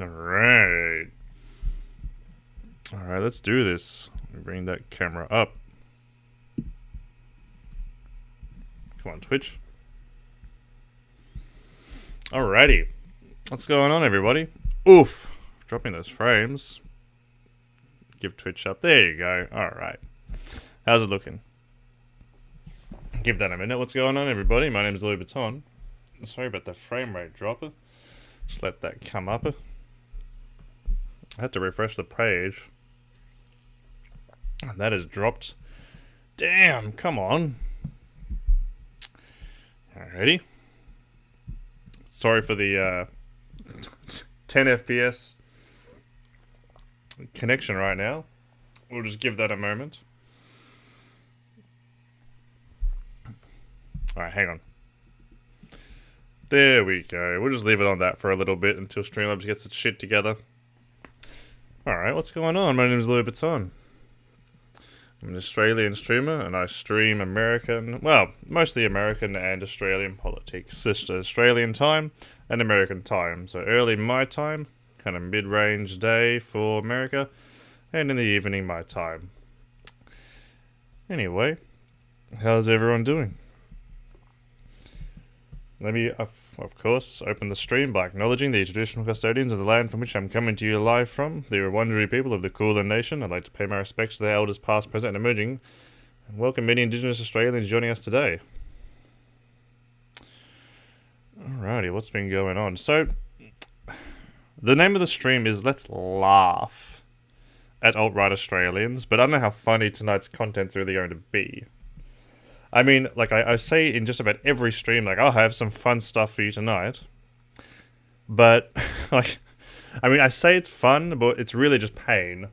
Alright. Alright, let's do this. Bring that camera up. Come on, Twitch. Alrighty. What's going on, everybody? Oof. Dropping those frames. Give Twitch up. There you go. Alright. How's it looking? Give that a minute. What's going on, everybody? My name is Louis Vuitton. Sorry about the frame rate dropper. Just let that come up. I had to refresh the page. And that has dropped. Damn, come on. Alrighty. Sorry for the 10 FPS connection right now. We'll just give that a moment. Alright, hang on. There we go. We'll just leave it on that for a little bit until Streamlabs gets its shit together. Alright, what's going on? My name is Louis Vuitton. I'm an Australian streamer, and I stream American, well, mostly American and Australian politics. Just Australian time and American time. So early my time, kind of mid-range day for America, and in the evening my time. Anyway, how's everyone doing? Let me, of course, open the stream by acknowledging the traditional custodians of the land from which I'm coming to you live from, the Wurundjeri people of the Kulin Nation. I'd like to pay my respects to their elders past, present, and emerging, and welcome many Indigenous Australians joining us today. Alrighty, what's been going on? So, the name of the stream is Let's Laugh at Alt-Right Australians, but I don't know how funny tonight's content's really going to be. I mean, like I say in just about every stream, like, I'll have some fun stuff for you tonight. But, like, I mean, I say it's fun, but it's really just pain.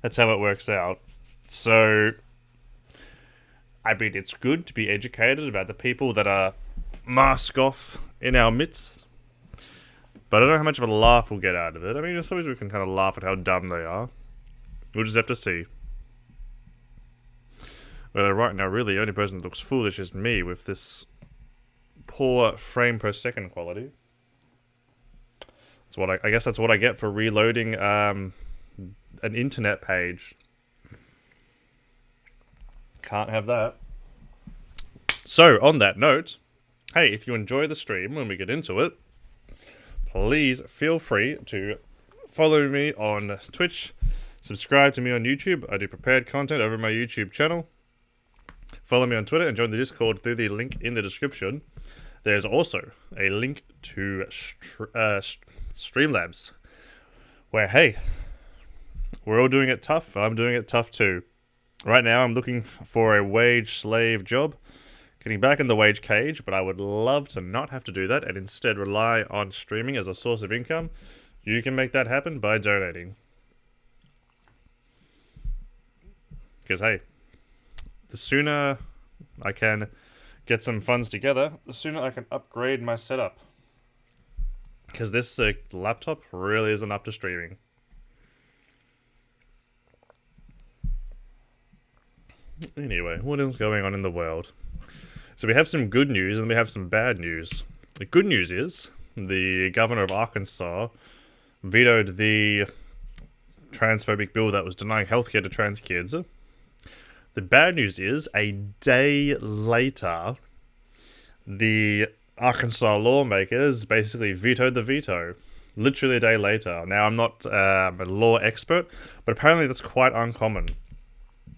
That's how it works out. So, I mean, it's good to be educated about the people that are mask off in our midst. But I don't know how much of a laugh we'll get out of it. I mean, as long as we can kind of laugh at how dumb they are. We'll just have to see. Well, right now, really, the only person that looks foolish is me with this poor frame per second quality. That's what I guess that's what I get for reloading an internet page. Can't have that. So, on that note, hey, if you enjoy the stream when we get into it, please feel free to follow me on Twitch, subscribe to me on YouTube. I do prepared content over my YouTube channel. Follow me on Twitter and join the Discord through the link in the description. There's also a link to Streamlabs, where, hey, we're all doing it tough. I'm doing it tough too. Right now, I'm looking for a wage slave job, getting back in the wage cage, but I would love to not have to do that and instead rely on streaming as a source of income. You can make that happen by donating. Because, hey, the sooner I can get some funds together, the sooner I can upgrade my setup. Because this laptop really isn't up to streaming. Anyway, what is going on in the world? So we have some good news and we have some bad news. The good news is the governor of Arkansas vetoed the transphobic bill that was denying healthcare to trans kids. The bad news is, a day later, the Arkansas lawmakers basically vetoed the veto. Literally a day later. Now, I'm not a law expert, but apparently that's quite uncommon.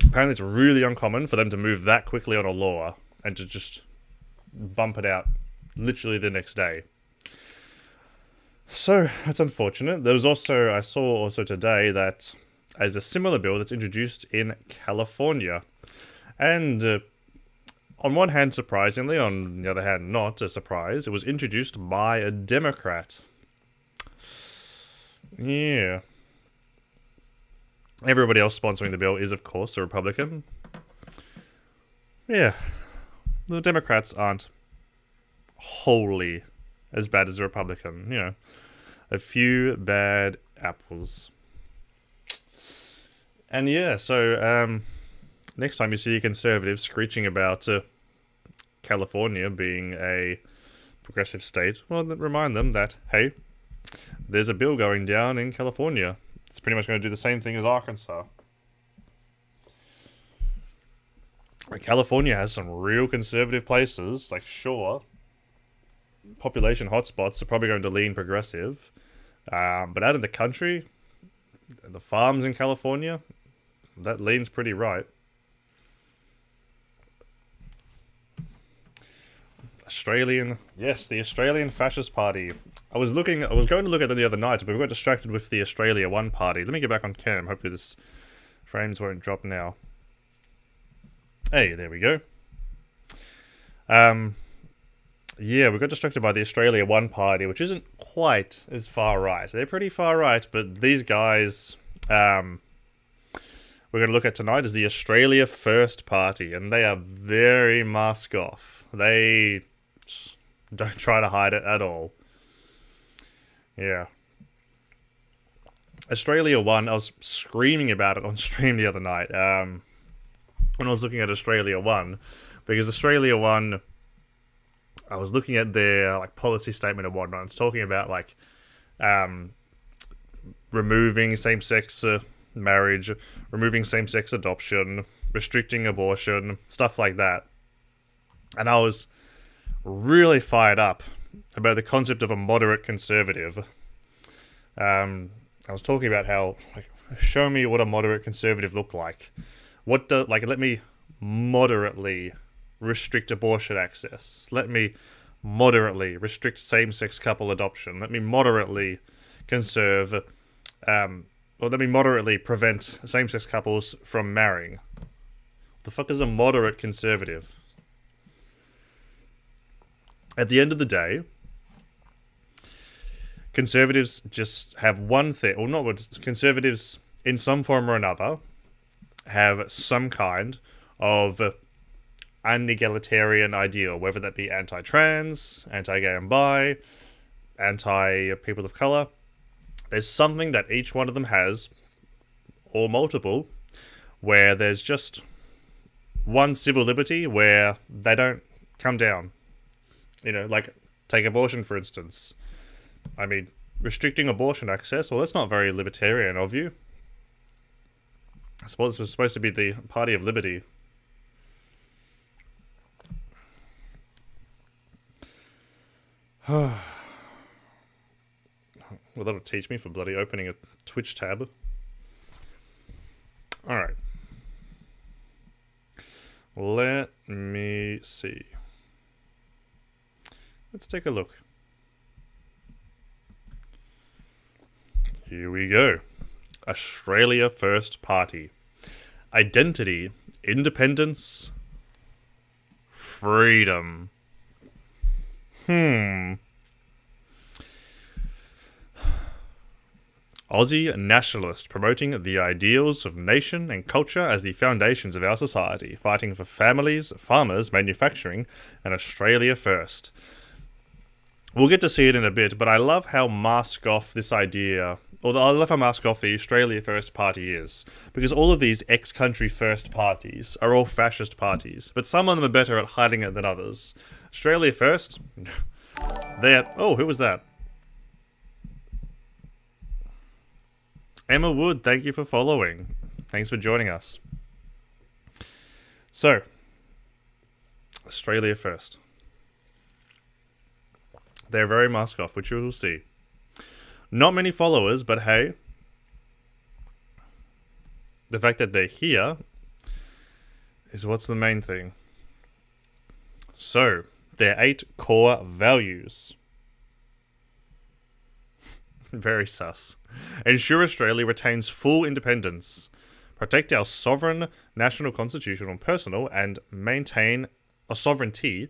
Apparently it's really uncommon for them to move that quickly on a law and to just bump it out literally the next day. So, that's unfortunate. There was also, I saw also today that as a similar bill that's introduced in California. And on one hand, surprisingly, on the other hand, not a surprise, it was introduced by a Democrat. Yeah. Everybody else sponsoring the bill is, of course, a Republican. Yeah. The Democrats aren't wholly as bad as a Republican, you know. A few bad apples. And yeah, so next time you see a conservative screeching about California being a progressive state, well, then remind them that, hey, there's a bill going down in California. It's pretty much going to do the same thing as Arkansas. California has some real conservative places. Like, sure, population hotspots are probably going to lean progressive. But out in the country, the farms in California, that leans pretty right. Yes, the Australian Fascist Party. I was going to look at them the other night, but we got distracted with the Australia One Party. Let me get back on cam. Hopefully this frames won't drop now. Hey, there we go. Yeah, we got distracted by the Australia One Party, which isn't quite as far right. They're pretty far right, but these guys, we're going to look at tonight is the Australia First Party, and they are very mask off. They don't try to hide it at all. Yeah. Australia One, I was screaming about it on stream the other night, when I was looking at Australia One, because Australia One, I was looking at their like policy statement and whatnot. It's talking about like removing same-sex marriage, removing same-sex adoption, restricting abortion, stuff like that. And I was really fired up about the concept of a moderate conservative. I was talking about how, like, show me what a moderate conservative look like. Let me moderately restrict abortion access. Let me moderately restrict same-sex couple adoption. Let me moderately conserve, or let me moderately prevent same-sex couples from marrying. What the fuck is a moderate conservative? At the end of the day, conservatives just have one thing, or not what conservatives in some form or another have some kind of un-egalitarian ideal, whether that be anti-trans, anti-gay and bi, anti-people of colour. There's something that each one of them has, or multiple, where there's just one civil liberty where they don't come down. You know, like, take abortion, for instance. I mean, restricting abortion access, well, that's not very libertarian of you. I suppose this was supposed to be the party of liberty. Well, that'll teach me for bloody opening a Twitch tab. Alright. Let me see. Let's take a look. Here we go. Australia First Party. Identity, independence, freedom. Aussie nationalist, promoting the ideals of nation and culture as the foundations of our society, fighting for families, farmers, manufacturing, and Australia first. We'll get to see it in a bit, but I love how mask-off this idea, or I love how mask-off the Australia First Party is, because all of these ex-country first parties are all fascist parties, but some of them are better at hiding it than others. Australia First? They're... Oh, who was that? Emma Wood, thank you for following. Thanks for joining us. So, Australia First. They're very mask off, which you will see. Not many followers, but hey, the fact that they're here is what's the main thing. So, their 8 core values. Very sus. Ensure Australia retains full independence. Protect our sovereign, national, constitutional, personal, and maintain a sovereignty,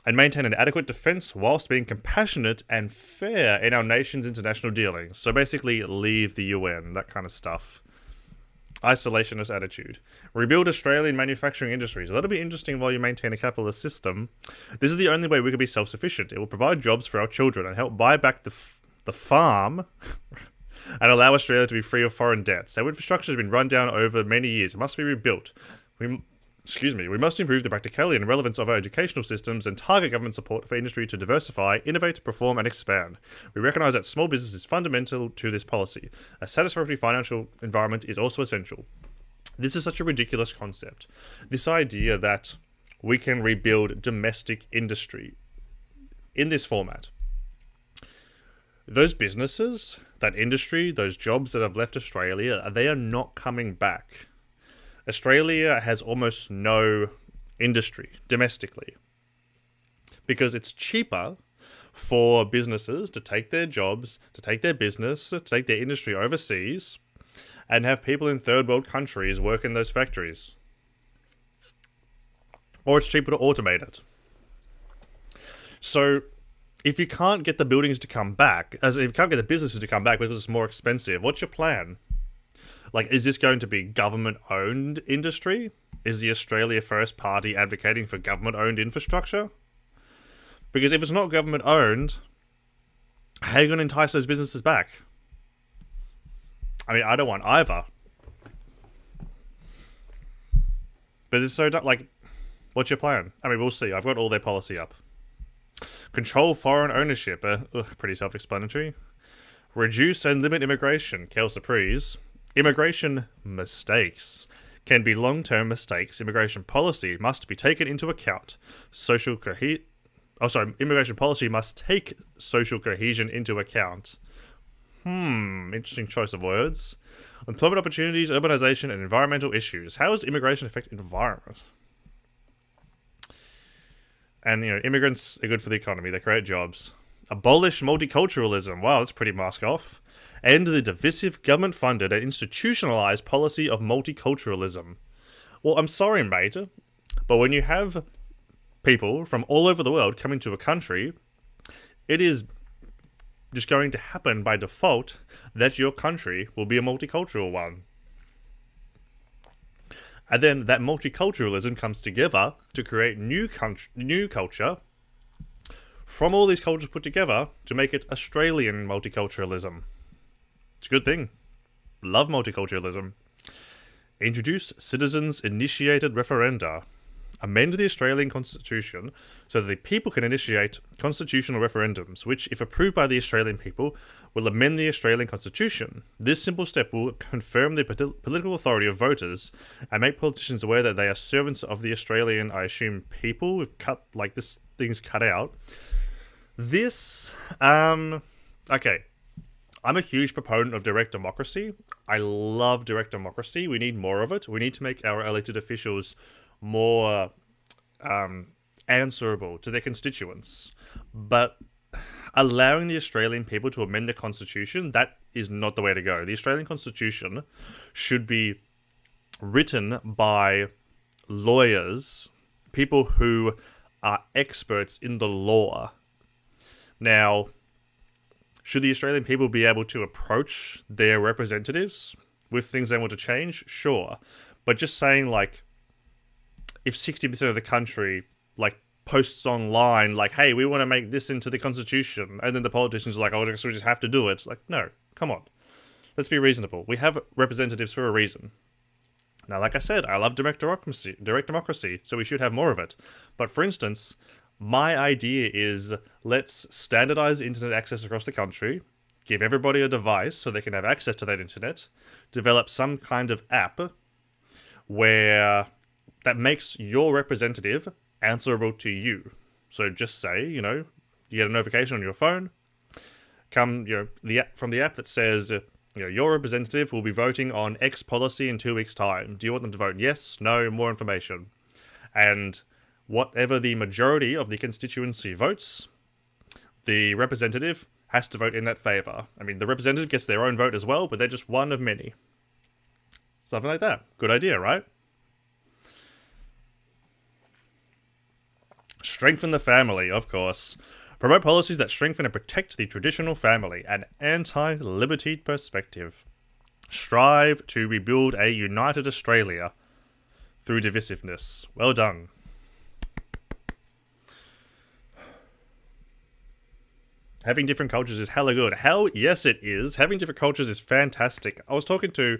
and maintain an adequate defence whilst being compassionate and fair in our nation's international dealings. So basically, leave the UN, that kind of stuff. Isolationist attitude. Rebuild Australian manufacturing industries. So that'll be interesting while you maintain a capitalist system. This is the only way we can be self-sufficient. It will provide jobs for our children and help buy back the farm and allow Australia to be free of foreign debts. Our infrastructure has been run down over many years. It must be rebuilt. excuse me, we must improve the practicality and relevance of our educational systems and target government support for industry to diversify, innovate, perform, and expand. We recognise that small business is fundamental to this policy. A satisfactory financial environment is also essential. This is such a ridiculous concept. This idea that we can rebuild domestic industry in this format. Those businesses, that industry, those jobs that have left Australia, they are not coming back. Australia has almost no industry domestically because it's cheaper for businesses to take their jobs, to take their business, to take their industry overseas and have people in third world countries work in those factories. Or it's cheaper to automate it. So if you can't get the buildings to come back, as if you can't get the businesses to come back because it's more expensive, what's your plan? Like, is this going to be government-owned industry? Is the Australia First Party advocating for government-owned infrastructure? Because if it's not government-owned, how are you going to entice those businesses back? I mean, I don't want either. But it's so... like, what's your plan? I mean, we'll see. I've got all their policy up. Control foreign ownership. Pretty self-explanatory. Reduce and limit immigration. Quelle surprise. Immigration mistakes can be long-term mistakes. Immigration policy must be taken into account. Immigration policy must take social cohesion into account. Interesting choice of words. Employment opportunities, urbanization, and environmental issues. How does immigration affect environment? And, immigrants are good for the economy. They create jobs. Abolish multiculturalism. Wow, that's pretty mask off. End the divisive, government-funded, and institutionalized policy of multiculturalism. Well, I'm sorry, mate, but when you have people from all over the world coming to a country, it is just going to happen by default that your country will be a multicultural one. And then that multiculturalism comes together to create new culture from all these cultures put together to make it Australian multiculturalism. It's a good thing. Love multiculturalism. Introduce citizens-initiated referenda. Amend the Australian Constitution so that the people can initiate constitutional referendums, which, if approved by the Australian people, will amend the Australian Constitution. This simple step will confirm the political authority of voters and make politicians aware that they are servants of the Australian, I assume, people. We've cut, like, this thing's cut out. This, okay. I'm a huge proponent of direct democracy. I love direct democracy. We need more of it. We need to make our elected officials more answerable to their constituents. But allowing the Australian people to amend the Constitution, that is not the way to go. The Australian Constitution should be written by lawyers, people who are experts in the law. Now, should the Australian people be able to approach their representatives with things they want to change? Sure. But just saying, like, if 60% of the country, like, posts online, like, hey, we want to make this into the Constitution, and then the politicians are like, oh, I guess we just have to do it. Like, no, come on. Let's be reasonable. We have representatives for a reason. Now, like I said, I love direct democracy, so we should have more of it. But for instance, my idea is let's standardize internet access across the country, give everybody a device so they can have access to that internet, develop some kind of app where that makes your representative answerable to you. So just say, you get a notification on your phone, from the app that says, your representative will be voting on X policy in 2 weeks' time. Do you want them to vote yes, no, more information? And whatever the majority of the constituency votes, the representative has to vote in that favour. I mean, the representative gets their own vote as well, but they're just one of many. Something like that. Good idea, right? Strengthen the family, of course. Promote policies that strengthen and protect the traditional family, an anti-liberty perspective. Strive to rebuild a united Australia through divisiveness. Well done. Having different cultures is hella good. Hell yes it is. Having different cultures is fantastic. I was talking to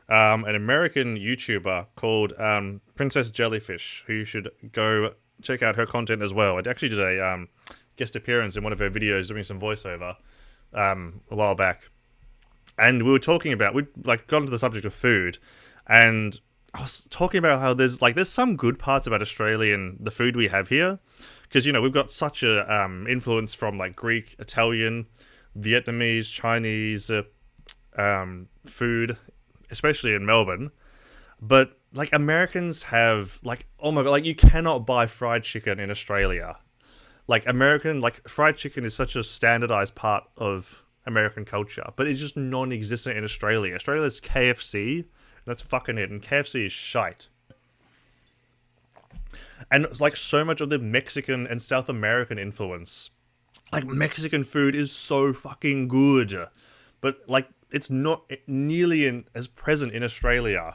An American YouTuber called Princess Jellyfish, who you should go check out her content as well. I actually did a guest appearance in one of her videos doing some voiceover a while back. And we were talking about, we like got into the subject of food, and I was talking about how there's some good parts about Australian, the food we have here, because we've got such a influence from like Greek, Italian, Vietnamese, Chinese food, especially in Melbourne. But like Americans have like, oh my god, like you cannot buy fried chicken in Australia. Like fried chicken is such a standardized part of American culture, but it's just non-existent in Australia. Australia's KFC, that's fucking it, and KFC is shite. And like so much of the Mexican and South American influence, like Mexican food is so fucking good, but like it's not nearly as present in Australia.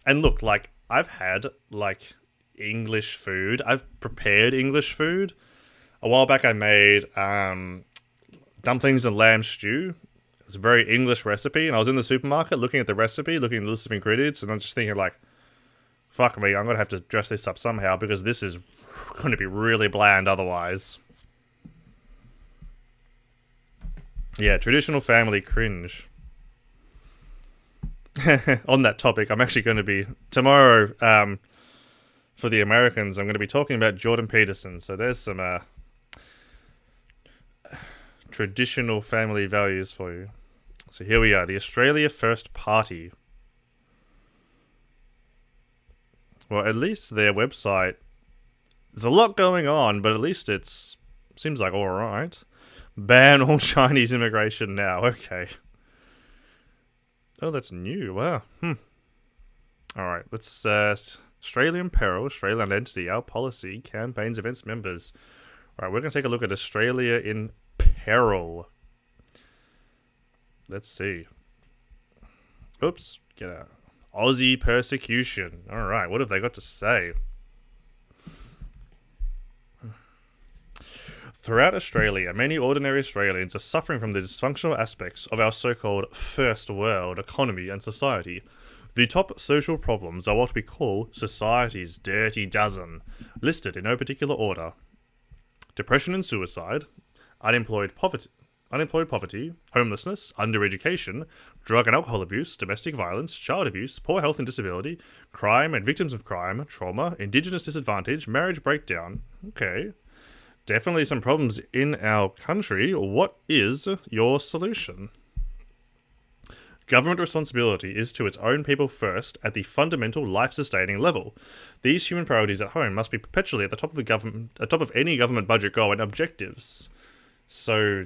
And look, like I've had like English food. I've prepared English food. A while back I made dumplings and lamb stew. It's a very English recipe, and I was in the supermarket looking at the recipe, looking at the list of ingredients, and I'm just thinking like, fuck me, I'm going to have to dress this up somehow because this is going to be really bland otherwise. Yeah, traditional family cringe. On that topic, I'm actually going to be, tomorrow, for the Americans, I'm going to be talking about Jordan Peterson. So there's some traditional family values for you. So here we are, the Australia First Party. Well, at least their website, there's a lot going on, but at least seems like alright. Ban all Chinese immigration now, okay. Oh, that's new, wow. Alright, let's, Australian Peril, Australian Entity, Our Policy, Campaigns, Events, Members. Alright, we're going to take a look at Australia in Peril. Let's see. Oops, get out. Aussie persecution. Alright, what have they got to say? Throughout Australia, many ordinary Australians are suffering from the dysfunctional aspects of our so-called first world economy and society. The top social problems are what we call society's dirty dozen, listed in no particular order. Depression and suicide, unemployed poverty, homelessness, undereducation, drug and alcohol abuse, domestic violence, child abuse, poor health and disability, crime and victims of crime, trauma, indigenous disadvantage, marriage breakdown. Okay. Definitely some problems in our country. What is your solution? Government responsibility is to its own people first at the fundamental life-sustaining level. These human priorities at home must be perpetually at the top of any government budget goal and objectives. So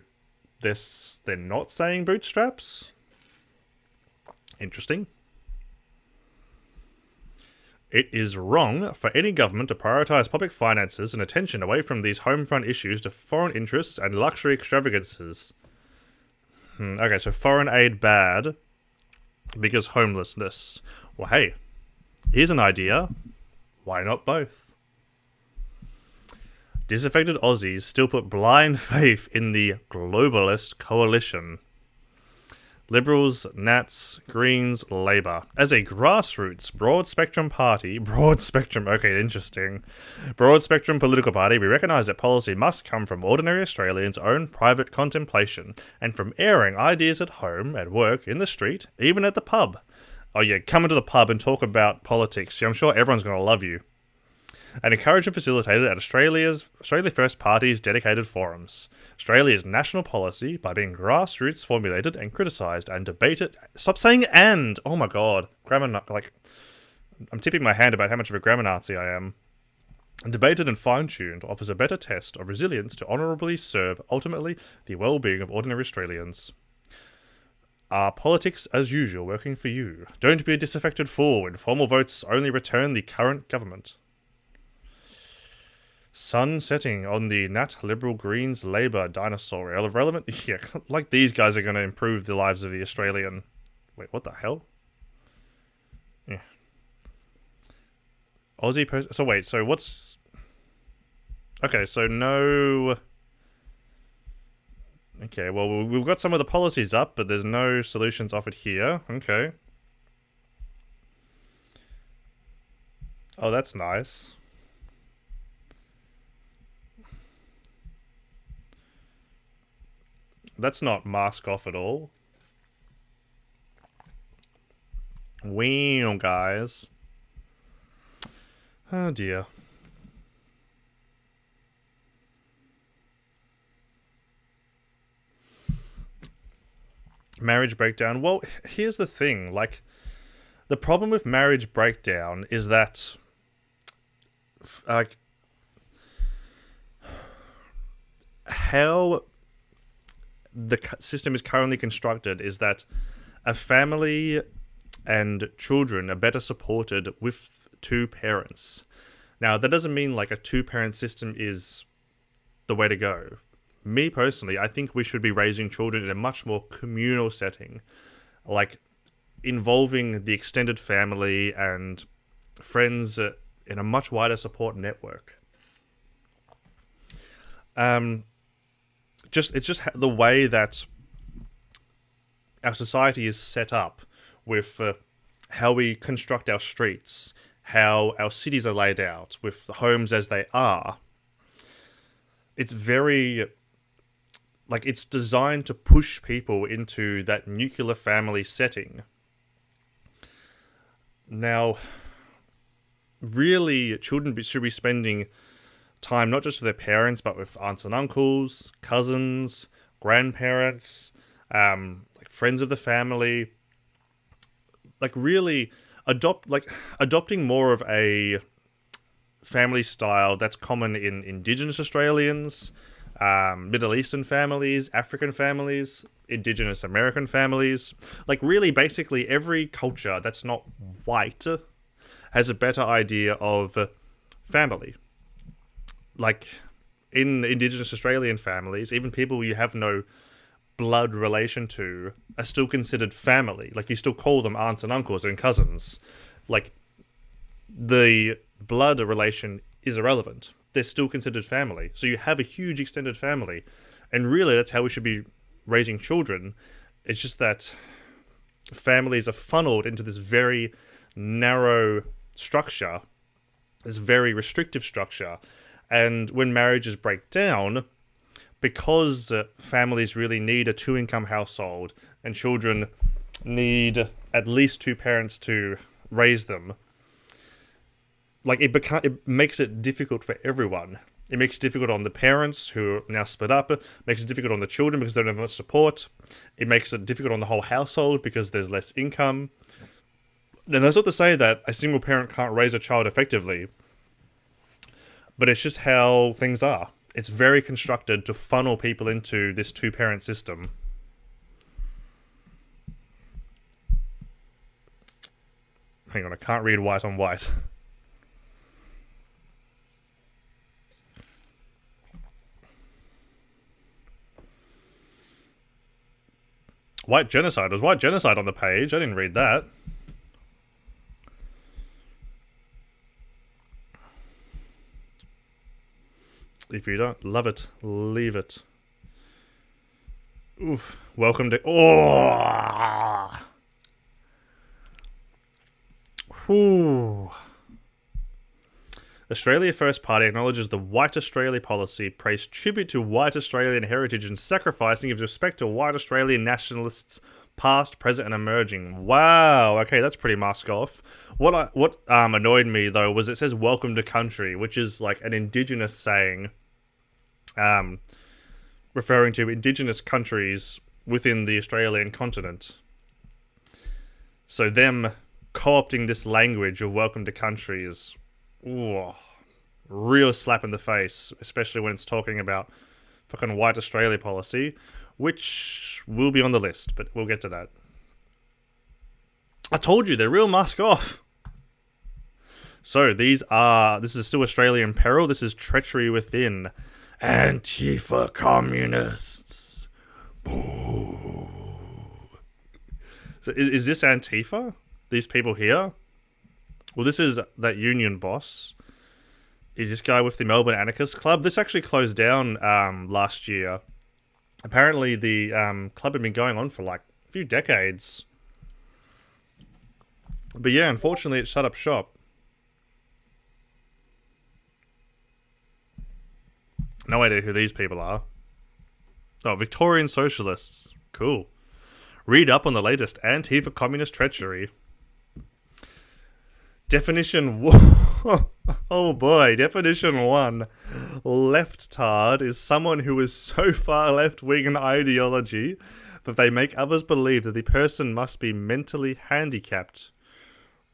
they're not saying bootstraps? Interesting. It is wrong for any government to prioritise public finances and attention away from these home front issues to foreign interests and luxury extravagances. Okay, so foreign aid bad because homelessness. Well, hey, here's an idea. Why not both? Disaffected Aussies still put blind faith in the globalist coalition. Liberals, Nats, Greens, Labour. As a grassroots, broad-spectrum party... Broad-spectrum, okay, interesting. Broad-spectrum political party, we recognise that policy must come from ordinary Australians' own private contemplation, and from airing ideas at home, at work, in the street, even at the pub. Oh yeah, come into the pub and talk about politics. I'm sure everyone's going to love you. And encouraged and facilitated at Australia First Party's dedicated forums. Australia's national policy by being grassroots formulated and criticised and debated. Stop saying and! Oh my god. Grammar, like, I'm tipping my hand about how much of a grammar Nazi I am. And debated and fine-tuned offers a better test of resilience to honourably serve, ultimately, the well-being of ordinary Australians. Are politics as usual working for you? Don't be a disaffected fool when formal votes only return the current government. Sun setting on the Nat Liberal Greens Labour dinosaur. Relevant? Yeah, like these guys are going to improve the lives of the Australian... Wait, what the hell? Yeah. Aussie... So wait, so what's... Okay, so no... Okay, well, we've got some of the policies up, but there's no solutions offered here. Okay. Oh, that's nice. That's not mask off at all. Wow, guys. Oh dear. Marriage breakdown. Well, here's the thing. Like, the problem with marriage breakdown is that, like, how the system is currently constructed is that a family and children are better supported with two parents. Now, that doesn't mean like a two-parent system is the way to go. Me personally, I think we should be raising children in a much more communal setting, like involving the extended family and friends in a much wider support network. It's just the way that our society is set up with how we construct our streets, how our cities are laid out, with the homes as they are. It's very, like, it's designed to push people into that nuclear family setting. Now, really, children should be spending time not just with their parents, but with aunts and uncles, cousins, grandparents, like friends of the family. Like, really adopting more of a family style that's common in Indigenous Australians, Middle Eastern families, African families, Indigenous American families. Like, really, basically every culture that's not white has a better idea of family. Like, in Indigenous Australian families, even people you have no blood relation to are still considered family. Like, you still call them aunts and uncles and cousins. Like, the blood relation is irrelevant. They're still considered family. So you have a huge extended family. And really, that's how we should be raising children. It's just that families are funneled into this very narrow structure, this very restrictive structure. And when marriages break down, because families really need a two-income household and children need at least two parents to raise them, like, it makes it difficult for everyone. It makes it difficult on the parents who are now split up. It makes it difficult on the children because they don't have much support. It makes it difficult on the whole household because there's less income. And that's not to say that a single parent can't raise a child effectively, but it's just how things are. It's very constructed to funnel people into this two-parent system. Hang on, I can't read white on white. White genocide. Was white genocide on the page? I didn't read that. If you don't love it, leave it. Oof. Welcome to... Oh! Whew. Australia First Party acknowledges the White Australia policy, pays tribute to white Australian heritage and sacrificing gives respect to white Australian nationalists past, present and emerging. Wow, okay, that's pretty mask off. What annoyed me, though, was it says welcome to country, which is like an Indigenous saying, referring to Indigenous countries within the Australian continent. So them co-opting this language of welcome to country is... Ooh, real slap in the face, especially when it's talking about fucking white Australia policy, which will be on the list, but we'll get to that. I told you, they're real mask off. So this is still Australian peril. This is treachery within. Antifa communists. Boo. So is this Antifa? These people here? Well, this is that union boss. Is this guy with the Melbourne Anarchist Club? This actually closed down last year. Apparently, the club had been going on for like a few decades. But yeah, unfortunately, it shut up shop. No idea who these people are. Oh, Victorian socialists. Cool. Read up on the latest Antifa communist treachery. Definition 1. Oh boy, definition 1. Leftard is someone who is so far left-wing in ideology that they make others believe that the person must be mentally handicapped.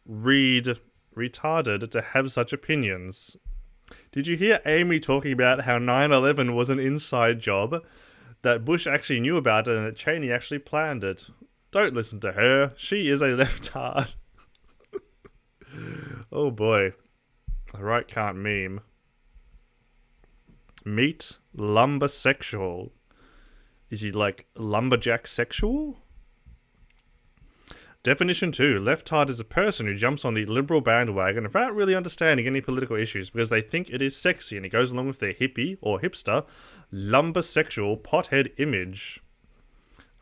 Read retarded to have such opinions. Did you hear Amy talking about how 9/11 was an inside job? That Bush actually knew about it and that Cheney actually planned it. Don't listen to her. She is a leftard. Oh boy. The right can't meme. Meet lumbersexual. Is he like lumberjack sexual? Definition 2. Leftard is a person who jumps on the liberal bandwagon without really understanding any political issues because they think it is sexy and it goes along with their hippie or hipster lumbersexual pothead image.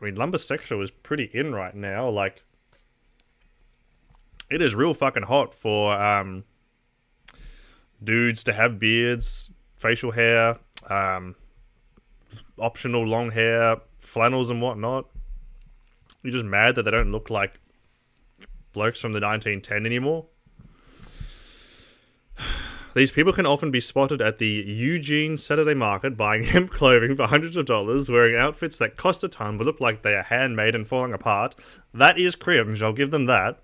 I mean, lumbersexual is pretty in right now. Like, it is real fucking hot for dudes to have beards, facial hair, optional long hair, flannels and whatnot. You're just mad that they don't look like blokes from the 1910 anymore. These people can often be spotted at the Eugene Saturday Market buying hemp clothing for hundreds of dollars, wearing outfits that cost a ton but look like they are handmade and falling apart. That is cringe, I'll give them that.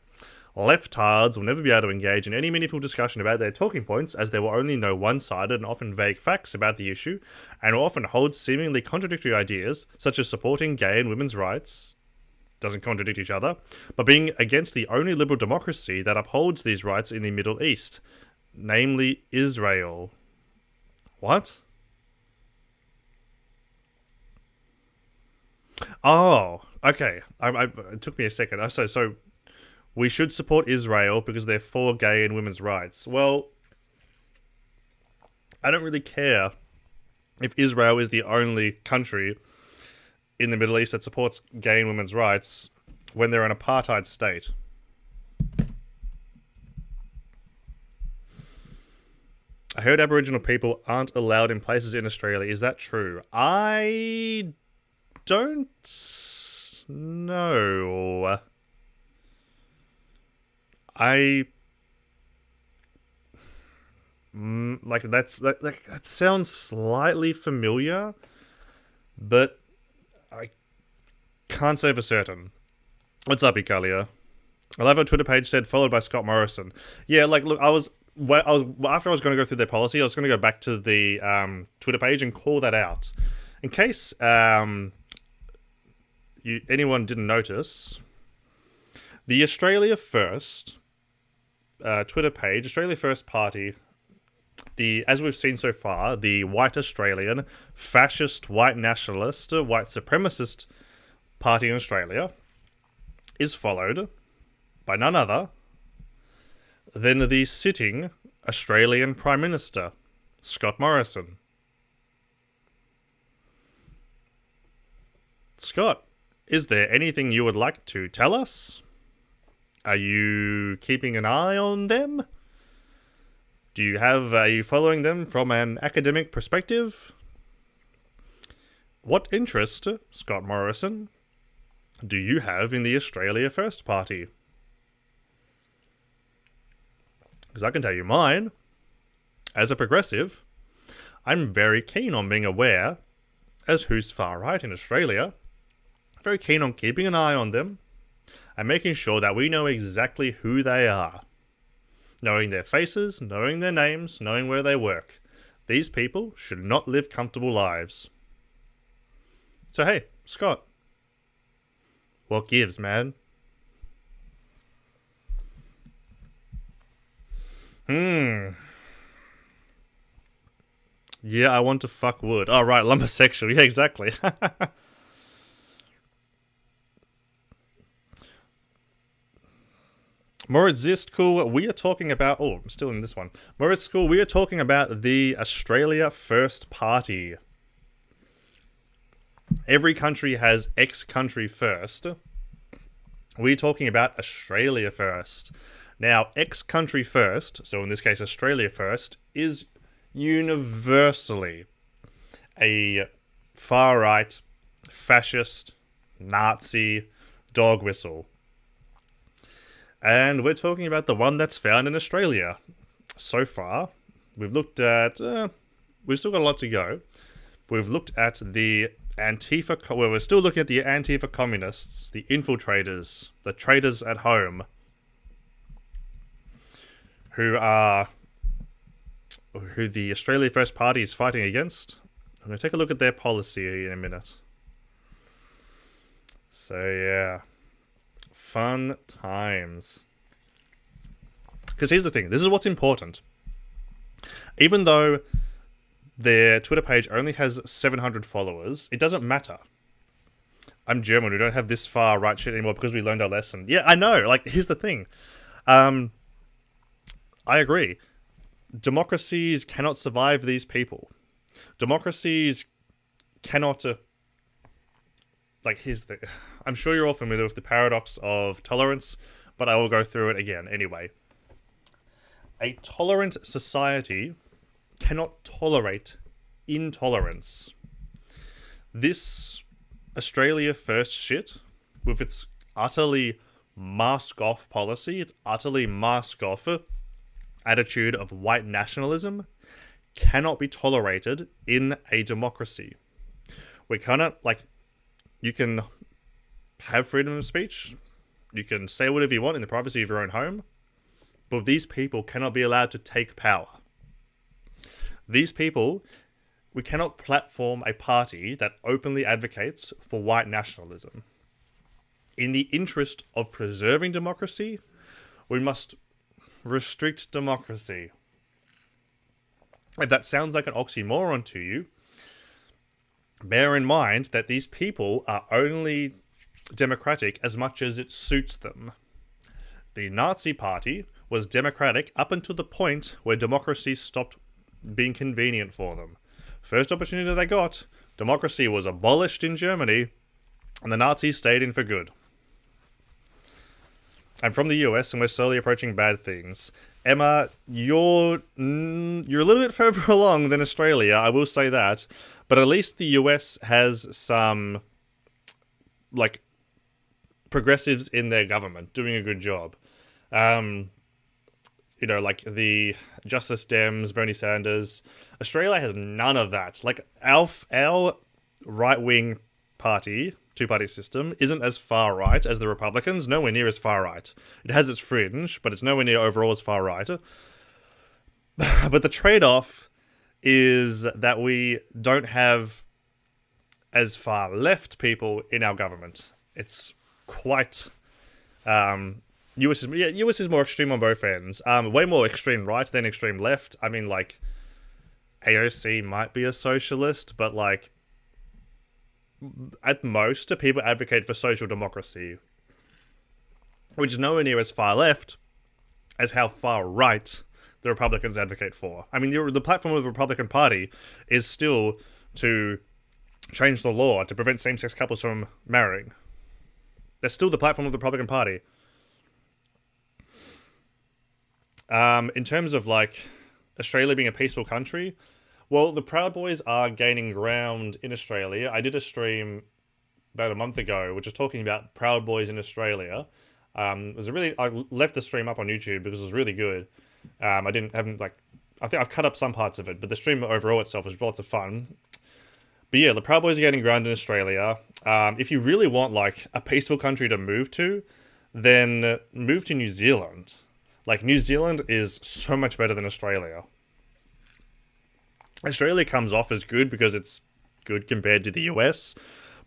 Leftards will never be able to engage in any meaningful discussion about their talking points, as they will only know one-sided and often vague facts about the issue, and will often hold seemingly contradictory ideas, such as supporting gay and women's rights, doesn't contradict each other, but being against the only liberal democracy that upholds these rights in the Middle East, namely Israel. What? Oh, okay. It took me a second. So we should support Israel because they're for gay and women's rights. Well, I don't really care if Israel is the only country in the Middle East that supports gay and women's rights when they're an apartheid state. I heard Aboriginal people aren't allowed in places in Australia. Is that true? I don't know. That sounds slightly familiar, but I can't say for certain. What's up, Icalia? I love our Twitter page said followed by Scott Morrison. Yeah, like, look, after I was going to go through their policy, I was going to go back to the Twitter page and call that out, in case anyone didn't notice. The Australia First Twitter page, Australia First Party, as we've seen so far, the white Australian, fascist, white nationalist, white supremacist party in Australia, is followed by none other than the sitting Australian Prime Minister, Scott Morrison. Scott, is there anything you would like to tell us? Are you keeping an eye on them? Are you following them from an academic perspective? What interest, Scott Morrison, do you have in the Australia First Party? Because I can tell you mine. As a progressive, I'm very keen on being aware as who's far right in Australia. Very keen on keeping an eye on them and making sure that we know exactly who they are. Knowing their faces, knowing their names, knowing where they work. These people should not live comfortable lives. So hey, Scott, what gives, man? Yeah, I want to fuck wood. Oh, right, lumbersexual. Yeah, exactly. Moritz Zist, cool. We are talking about... Oh, I'm still in this one. Moritz, cool. We are talking about the Australia First Party. Every country has X country first. We're talking about Australia first. Now, X country first, so in this case Australia first, is universally a far-right, fascist, Nazi dog whistle. And we're talking about the one that's found in Australia. So far, we've looked at... we've still got a lot to go. We've looked at the Antifa... Well, we're still looking at the Antifa communists, the infiltrators, the traitors at home, who the Australia First Party is fighting against. I'm going to take a look at their policy in a minute. So, yeah. Fun times. Because here's the thing. This is what's important. Even though their Twitter page only has 700 followers, it doesn't matter. I'm German. We don't have this far right shit anymore because we learned our lesson. Yeah, I know. Like, here's the thing. I agree. Democracies cannot survive these people. Democracies cannot... here's the... I'm sure you're all familiar with the paradox of tolerance, but I will go through it again anyway. A tolerant society cannot tolerate intolerance. This Australia First shit, with its utterly mask-off policy, its utterly mask-off attitude of white nationalism, cannot be tolerated in a democracy. We cannot, you can have freedom of speech, you can say whatever you want in the privacy of your own home, but these people cannot be allowed to take power. These people, we cannot platform a party that openly advocates for white nationalism. In the interest of preserving democracy, we must restrict democracy. If that sounds like an oxymoron to you, bear in mind that these people are only democratic as much as it suits them. The Nazi Party was democratic up until the point where democracy stopped being convenient for them. First opportunity they got, democracy was abolished in Germany, and the Nazis stayed in for good. I'm from the US, and we're slowly approaching bad things. Emma, you're a little bit further along than Australia, I will say that. But at least the US has some, progressives in their government doing a good job. The Justice Dems, Bernie Sanders. Australia has none of that. Our right-wing party, two-party system, isn't as far right as the Republicans, nowhere near as far right. It has its fringe, but it's nowhere near overall as far right. But the trade-off is that we don't have as far left people in our government. It's quite... US is more extreme on both ends. Way more extreme right than extreme left. I mean, AOC might be a socialist, but, at most, people advocate for social democracy, which is nowhere near as far left as how far right the Republicans advocate for. I mean, the platform of the Republican Party is still to change the law to prevent same-sex couples from marrying. That's still the platform of the Republican Party. In terms of, Australia being a peaceful country, well, the Proud Boys are gaining ground in Australia. I did a stream about a month ago, which was talking about Proud Boys in Australia. I left the stream up on YouTube because it was really good. I think I've cut up some parts of it, but the stream overall itself was lots of fun. But yeah, the Proud Boys are gaining ground in Australia. If you really want, a peaceful country to move to, then move to New Zealand. New Zealand is so much better than Australia. Australia comes off as good because it's good compared to the US,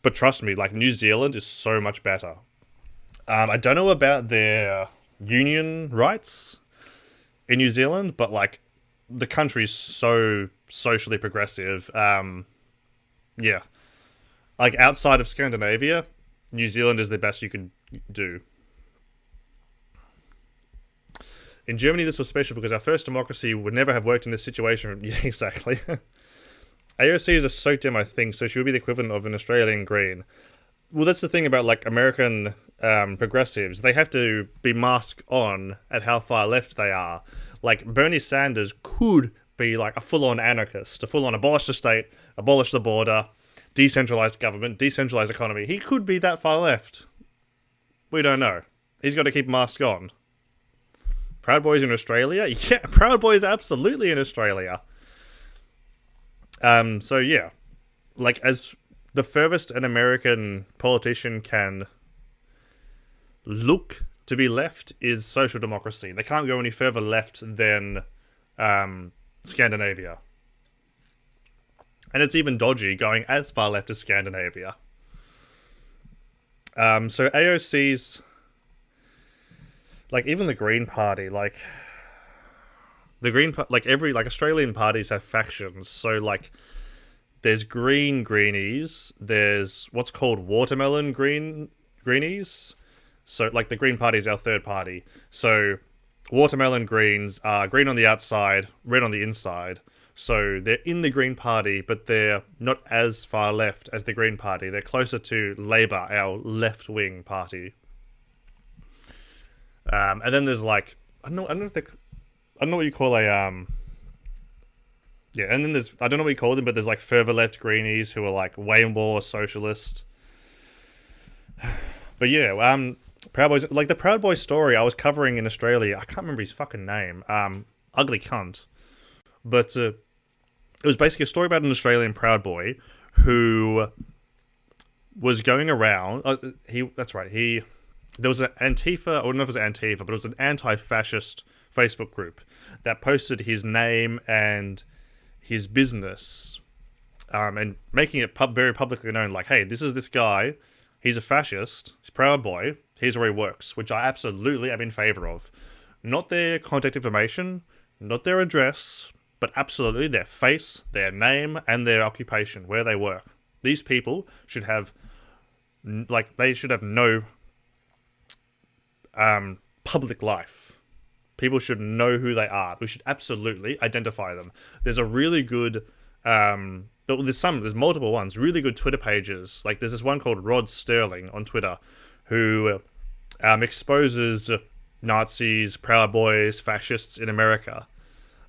but trust me, New Zealand is so much better. I don't know about their union rights in New Zealand, but the country's so socially progressive. Yeah. Outside of Scandinavia, New Zealand is the best you could do. In Germany, this was special because our first democracy would never have worked in this situation. Yeah, exactly. AOC is a SOCDEM, I think, so she would be the equivalent of an Australian Green. Well, that's the thing about like American progressives. They have to be masked on at how far left they are. Like Bernie Sanders could be like a full-on anarchist, a full-on abolish the state, abolish the border, decentralized government, decentralized economy. He could be that far left. We don't know. He's got to keep mask on. Proud Boys in Australia? Yeah, Proud Boys absolutely in Australia. So yeah, like as the furthest an American politician can look to be left is social democracy. They can't go any further left than Scandinavia. And it's even dodgy going as far left as Scandinavia. So AOC's, like even the Green Party, like the Green, like every like Australian parties have factions. So like there's Green Greenies, there's what's called Watermelon Greenies. So like the Green Party is our third party. So Watermelon Greens are green on the outside, red on the inside. So they're in the Green Party, but they're not as far left as the Green Party. They're closer to Labour, our left-wing party. And then there's like I don't know what you call a yeah. And then there's I don't know what you call them, but there's like further left greenies who are like way more socialist. But yeah, Proud Boys, like the Proud Boy story I was covering in Australia. I can't remember his fucking name. Ugly cunt. But it was basically a story about an Australian Proud Boy who was going around. That's right. There was an Antifa. I don't know if it was Antifa, but it was an anti-fascist Facebook group that posted his name and his business, and making it very publicly known. Like, hey, this is this guy. He's a fascist. He's a Proud Boy. Here's where he works, which I absolutely am in favor of. Not their contact information, not their address, but absolutely their face, their name, and their occupation, where they work. These people should have, they should have no public life. People should know who they are. We should absolutely identify them. There's a really good, there's multiple ones, really good Twitter pages. Like there's this one called Rod Sterling on Twitter, who exposes Nazis, Proud Boys, fascists in America.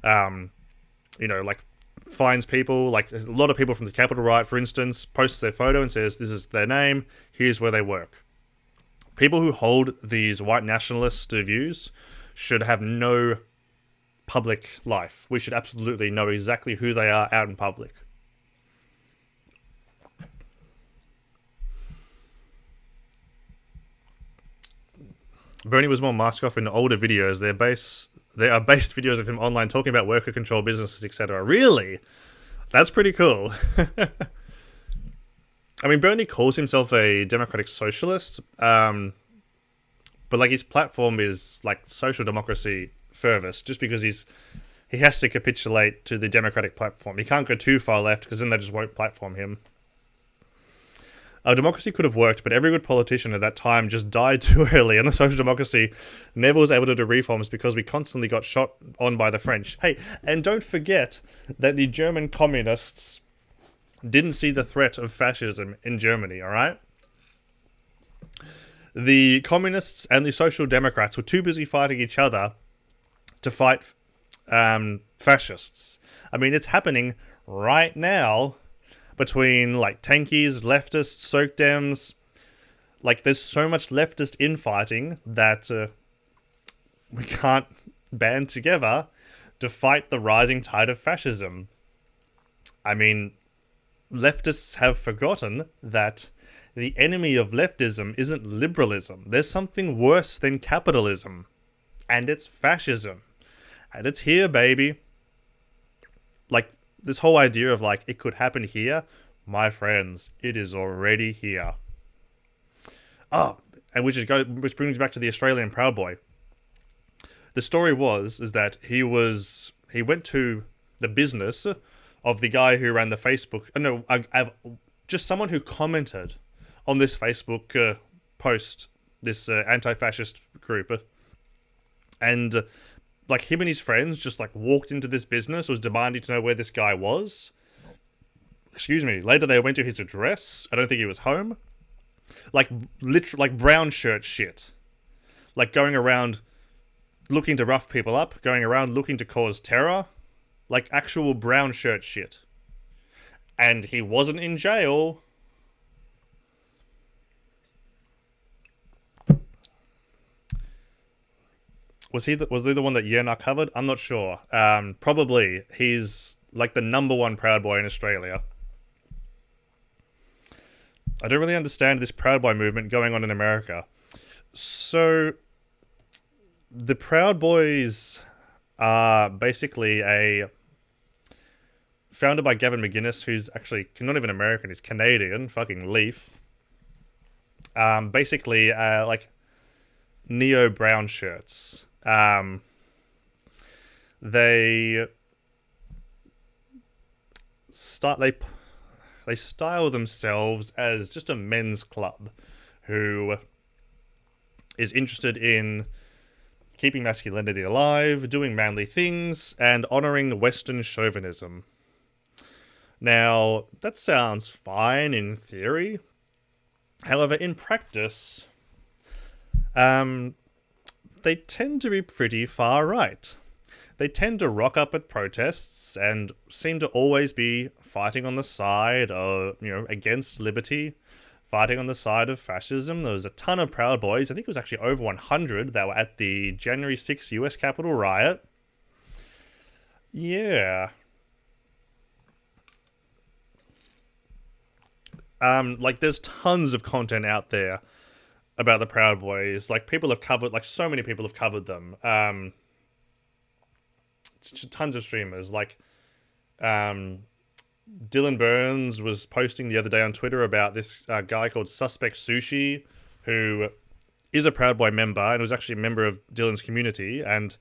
Like finds people, like a lot of people from the Capitol riot, for instance, posts their photo and says, this is their name, here's where they work. People who hold these white nationalist views should have no public life. We should absolutely know exactly who they are out in public. Bernie was more mask off in older videos. There are based videos of him online talking about worker control businesses, etc. Really? That's pretty cool. I mean, Bernie calls himself a democratic socialist, but like his platform is like social democracy furthest, just because he has to capitulate to the democratic platform. He can't go too far left because then they just won't platform him. Our democracy could have worked, but every good politician at that time just died too early, and the social democracy never was able to do reforms because we constantly got shot on by the French. Hey, and don't forget that the German communists didn't see the threat of fascism in Germany, alright? The communists and the social democrats were too busy fighting each other to fight fascists. I mean, it's happening right now between, like, tankies, leftists, SOCDEMs. Like, there's so much leftist infighting that we can't band together to fight the rising tide of fascism. I mean, leftists have forgotten that the enemy of leftism isn't liberalism. There's something worse than capitalism, and it's fascism. And it's here, baby. Like, this whole idea of, like, it could happen here, my friends, it is already here. Oh, and which brings me back to the Australian Proud Boy. The story is that he went to the business of the guy who ran the Facebook... just someone who commented on this Facebook post, this anti-fascist group. And like him and his friends just like walked into this business, was demanding to know where this guy was. excuse me, later they went to his address. I don't think he was home. Like, literally, like brown shirt shit. Like going around looking to rough people up, going around looking to cause terror. Like actual brown shirt shit. And he wasn't in jail. Was he the one that Yerna covered? I'm not sure. Probably. He's like the #1 Proud Boy in Australia. I don't really understand this Proud Boy movement going on in America. So, the Proud Boys are basically founded by Gavin McGuinness, who's actually not even American, he's Canadian, fucking Leaf. Basically, like neo brown shirts. They style themselves as just a men's club who is interested in keeping masculinity alive, doing manly things, and honoring Western chauvinism. Now, that sounds fine in theory. However, in practice, they tend to be pretty far right. They tend to rock up at protests and seem to always be fighting on the side of, against liberty, fighting on the side of fascism. There was a ton of Proud Boys. I think it was actually over 100 that were at the January 6th US Capitol riot. Yeah. Like, there's tons of content out there about the Proud Boys. Like, so many people have covered them. Tons of streamers. Like, Dylan Burns was posting the other day on Twitter about this guy called Suspect Sushi, who is a Proud Boy member and was actually a member of Dylan's community. And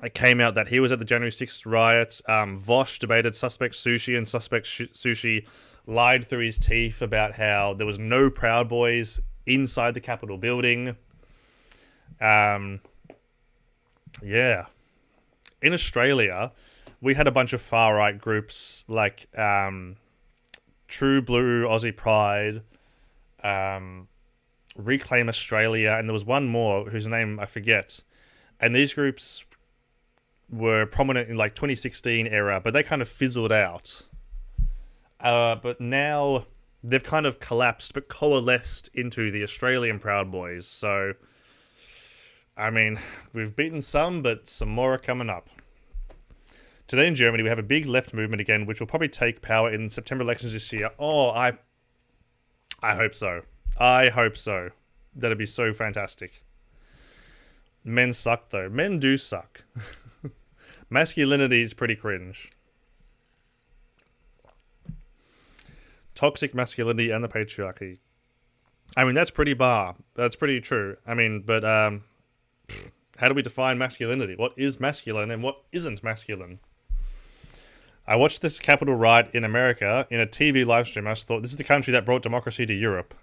it came out that he was at the January 6th riot. Vosh debated Suspect Sushi, and Suspect Sushi lied through his teeth about how there was no Proud Boys inside the Capitol building. Yeah. In Australia, we had a bunch of far-right groups like True Blue, Aussie Pride, Reclaim Australia, and there was one more whose name I forget. And these groups were prominent in like 2016 era, but they kind of fizzled out. But now they've kind of collapsed, but coalesced into the Australian Proud Boys. So, I mean, we've beaten some, but some more are coming up. Today in Germany, we have a big left movement again, which will probably take power in September elections this year. Oh, I hope so. I hope so. That'd be so fantastic. Men suck, though. Men do suck. Masculinity is pretty cringe. Toxic masculinity and the patriarchy. I mean, that's pretty bar. That's pretty true. I mean, but how do we define masculinity? What is masculine and what isn't masculine? I watched this Capitol riot in America in a TV live stream. I just thought, this is the country that brought democracy to Europe.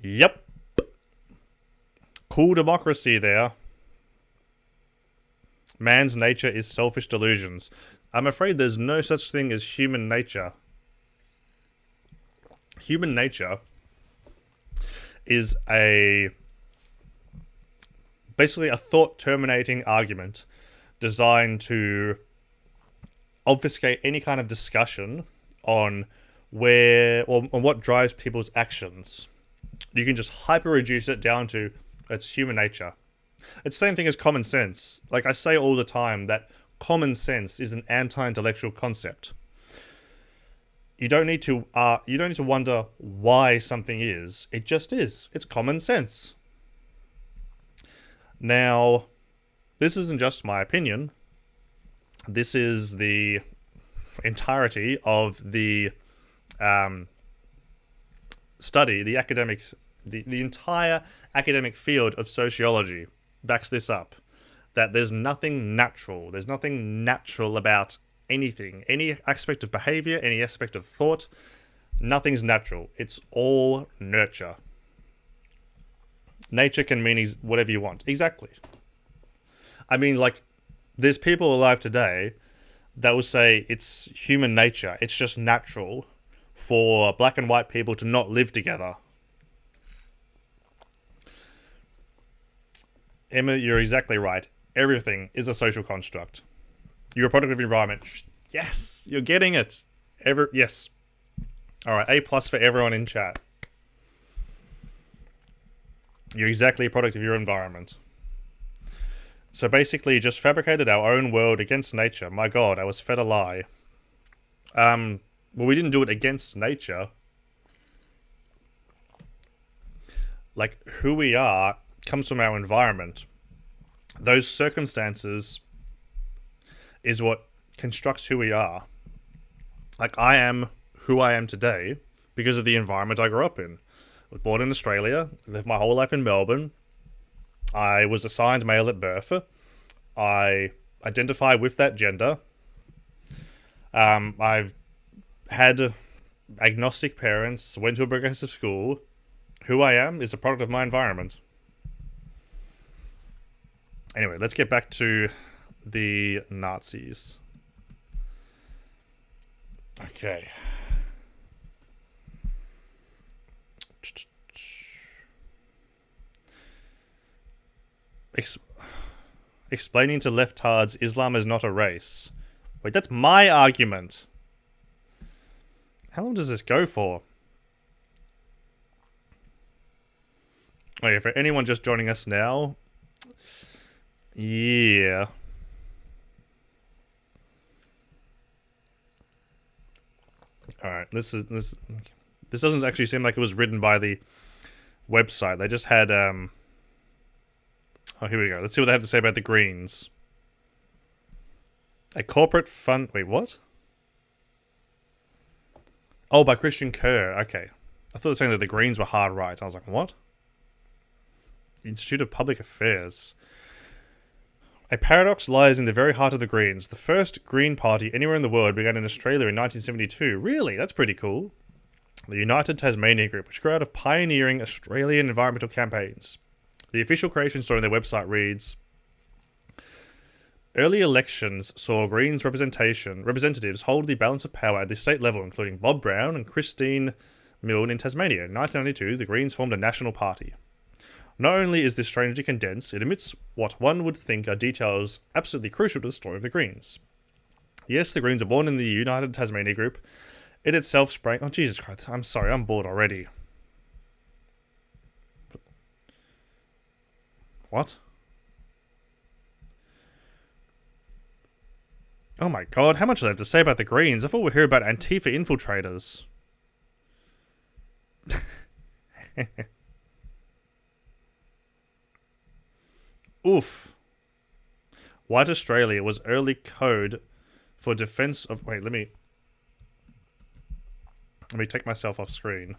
Yep. Cool democracy there. Man's nature is selfish delusions. I'm afraid there's no such thing as human nature. Human nature is basically a thought-terminating argument designed to obfuscate any kind of discussion on on what drives people's actions. You can just hyper-reduce it down to it's human nature. It's the same thing as common sense. Like I say all the time that common sense is an anti-intellectual concept. You don't need to wonder why something is. It just is. It's common sense. Now, this isn't just my opinion. This is the entirety of the study, the entire academic field of sociology backs this up. That there's nothing natural. There's nothing natural about anything. Any aspect of behavior, any aspect of thought, nothing's natural. It's all nurture. Nature can mean whatever you want. Exactly. I mean, like, there's people alive today that will say it's human nature. It's just natural for black and white people to not live together. Emma, you're exactly right. Everything is a social construct. You're a product of your environment. Yes, you're getting it. Yes. All right, A plus for everyone in chat. You're exactly a product of your environment. So basically, just fabricated our own world against nature. My God, I was fed a lie. Well, we didn't do it against nature. Like, who we are comes from our environment. Those circumstances is what constructs who we are. Like, I am who I am today because of the environment I grew up in. I was born in Australia, lived my whole life in Melbourne. I was assigned male at birth. I identify with that gender. I've had agnostic parents, went to a progressive school. Who I am is a product of my environment. Anyway, let's get back to the Nazis. Okay. Explaining to leftards Islam is not a race. Wait, that's my argument. How long does this go for? Okay, for anyone just joining us now, yeah. Alright, this doesn't actually seem like it was written by the website. They just had, oh, here we go. Let's see what they have to say about the Greens. A corporate fund... Wait, what? Oh, by Christian Kerr. Okay. I thought it was saying that the Greens were hard right. I was like, what? Institute of Public Affairs. A paradox lies in the very heart of the Greens. The first Green Party anywhere in the world began in Australia in 1972. Really? That's pretty cool. The United Tasmania Group, which grew out of pioneering Australian environmental campaigns. The official creation story on their website reads, early elections saw Greens representatives hold the balance of power at the state level, including Bob Brown and Christine Milne in Tasmania. In 1992, the Greens formed a national party. Not only is this strangely condensed, it omits what one would think are details absolutely crucial to the story of the Greens. Yes, the Greens were born in the United Tasmania Group. It itself sprang... Oh, Jesus Christ. I'm sorry, I'm bored already. What? Oh my God, how much do they have to say about the Greens? I thought we were here about Antifa infiltrators. Oof. White Australia was early code for defense of... Wait, let me take myself off screen.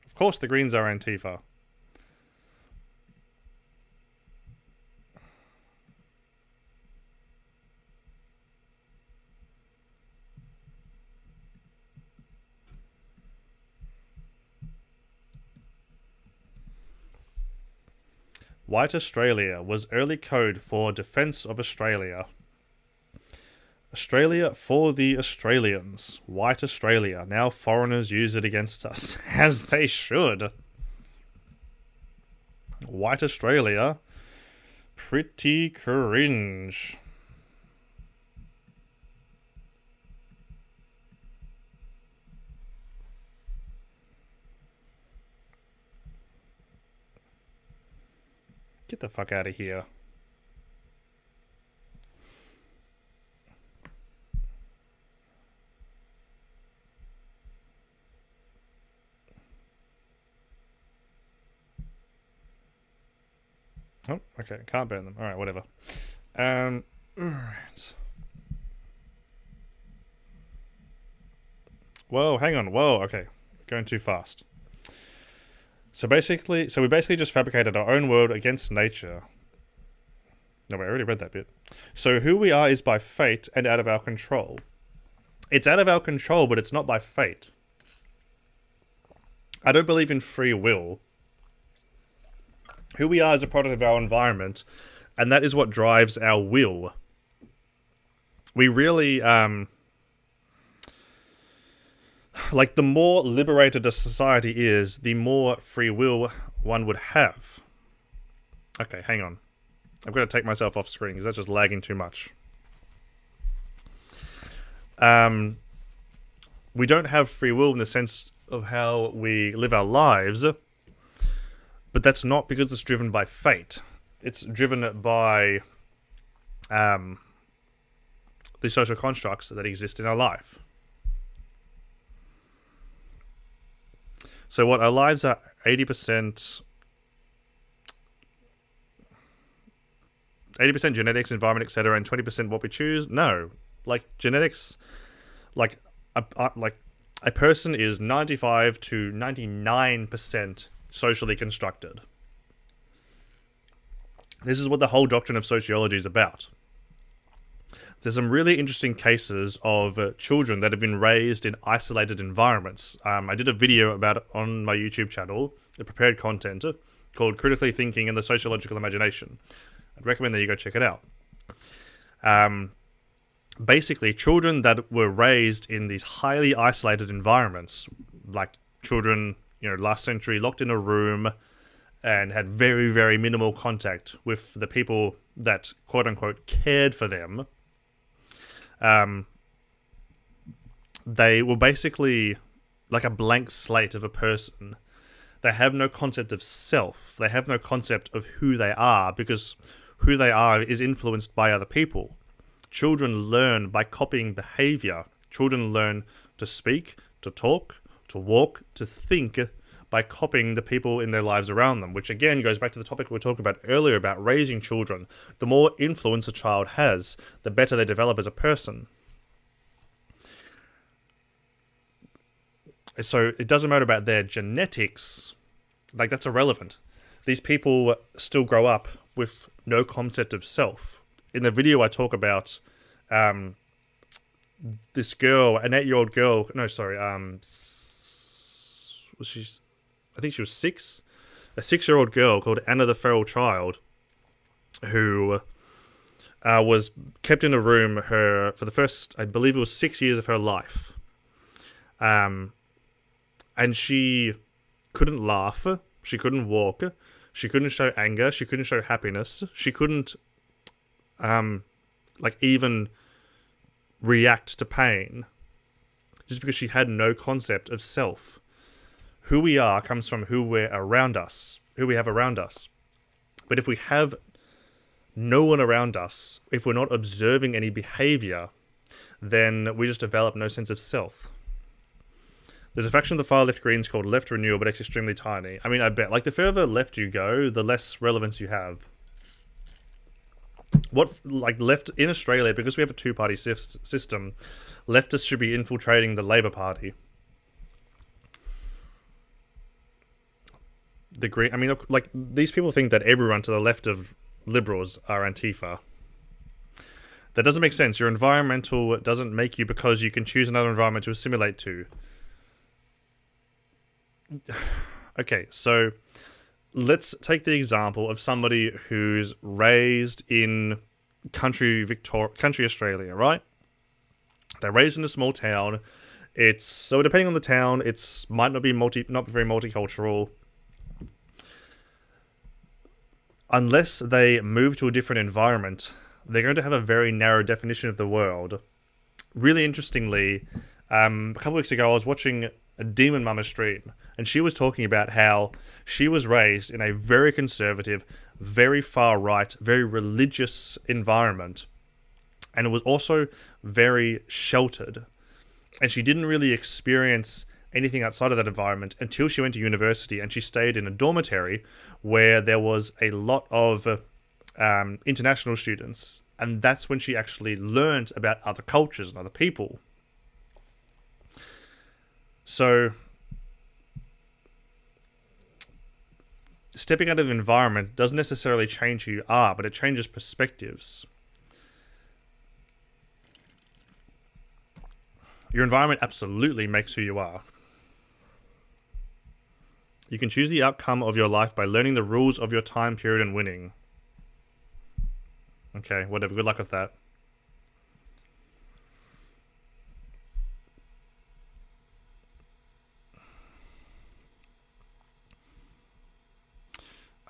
Of course the Greens are Antifa. White Australia was early code for Defence of Australia. Australia for the Australians. White Australia. Now foreigners use it against us. As they should. White Australia. Pretty cringe. Get the fuck out of here. Oh, okay. Can't ban them. Alright, whatever. Alright. Whoa, hang on. Whoa, okay. Going too fast. So we basically just fabricated our own world against nature. No, wait, I already read that bit. So who we are is by fate and out of our control. It's out of our control, but it's not by fate. I don't believe in free will. Who we are is a product of our environment, and that is what drives our will. we really, like, the more liberated a society is, the more free will one would have. Okay, hang on. I'm going to take myself off screen because that's just lagging too much. We don't have free will in the sense of how we live our lives, but that's not because it's driven by fate. It's driven by the social constructs that exist in our life. So what, our lives are 80% genetics, environment, etc., and 20% what we choose? No. Like, genetics, like a person is 95 to 99% socially constructed. This is what the whole doctrine of sociology is about. There's some really interesting cases of children that have been raised in isolated environments. I did a video about it on my YouTube channel, the prepared content, called Critically Thinking and the Sociological Imagination. I'd recommend that you go check it out. Basically, children that were raised in these highly isolated environments, like children, last century, locked in a room and had very, very minimal contact with the people that, quote-unquote, cared for them, they were basically like a blank slate of a person. They have no concept of self. They have no concept of who they are, because who they are is influenced by other people. Children learn by copying behavior. Children learn to speak, to talk, to walk, to think by copying the people in their lives around them, which again goes back to the topic we were talking about earlier about raising children. The more influence a child has, the better they develop as a person. So it doesn't matter about their genetics. Like, that's irrelevant. These people still grow up with no concept of self. In the video, I talk about this girl, an 8-year-old girl. No, sorry. I think she was 6. A 6-year-old girl called Anna the Feral Child, who was kept in a room for the first, I believe it was 6 years of her life. And she couldn't laugh. She couldn't walk. She couldn't show anger. She couldn't show happiness. She couldn't, even react to pain. Just because she had no concept of self. Who we are comes from who we have around us. But if we have no one around us, if we're not observing any behavior, then we just develop no sense of self. There's a faction of the far left Greens called Left Renewal, but it's extremely tiny. I mean, I bet. Like, the further left you go, the less relevance you have. Left in Australia, because we have a two-party system, leftists should be infiltrating the Labor Party. These people think that everyone to the left of Liberals are Antifa. That doesn't make sense. Your environmental doesn't make you because you can choose another environment to assimilate to. Okay, so let's take the example of somebody who's raised in country Australia, right? They're raised in a small town. So depending on the town, it might not be not very multicultural. Unless they move to a different environment, they're going to have a very narrow definition of the world. Really interestingly, a couple weeks ago I was watching a Demon Mama stream, and she was talking about how she was raised in a very conservative, very far right, very religious environment, and it was also very sheltered. And she didn't really experience anything outside of that environment until she went to university, and she stayed in a dormitory where there was a lot of international students, and that's when she actually learned about other cultures and other people. So, stepping out of the environment doesn't necessarily change who you are, but it changes perspectives. Your environment absolutely makes who you are. You can choose the outcome of your life by learning the rules of your time period and winning. Okay, whatever. Good luck with that.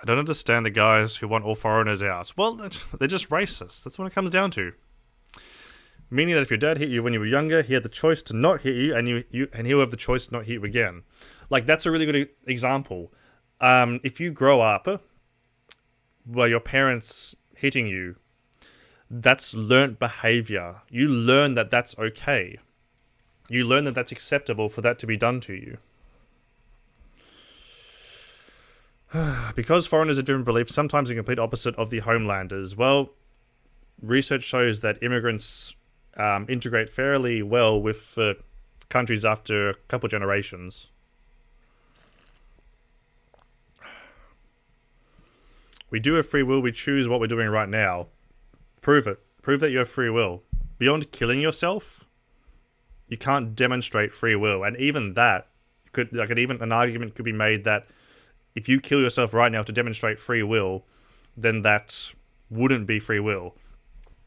I don't understand the guys who want all foreigners out. Well, they're just racist. That's what it comes down to. Meaning that if your dad hit you when you were younger, he had the choice to not hit you, and he'll have the choice to not hit you again. Like, that's a really good example. If you grow up where your parents hitting you, that's learnt behavior. You learn that that's okay. You learn that that's acceptable for that to be done to you. Because foreigners have different beliefs, sometimes the complete opposite of the homelanders. Well, research shows that immigrants integrate fairly well with countries after a couple generations. We do have free will, we choose what we're doing right now. Prove it. Prove that you have free will. Beyond killing yourself, you can't demonstrate free will. And even that, an argument could be made that if you kill yourself right now to demonstrate free will, then that wouldn't be free will.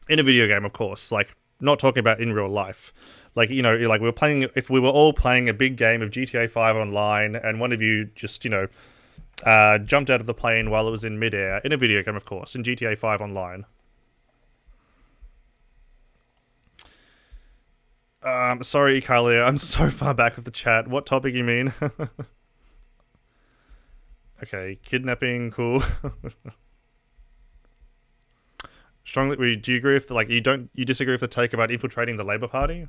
In a video game, of course. Like, not talking about in real life. Like, you know, like if we were all playing a big game of GTA 5 online, and one of you just, you know, jumped out of the plane while it was in midair, in a video game, of course, in GTA 5 online. Sorry, Ikalia, I'm so far back with the chat. What topic you mean? Okay, kidnapping, cool. Strongly, do you agree with you disagree with the take about infiltrating the Labour Party?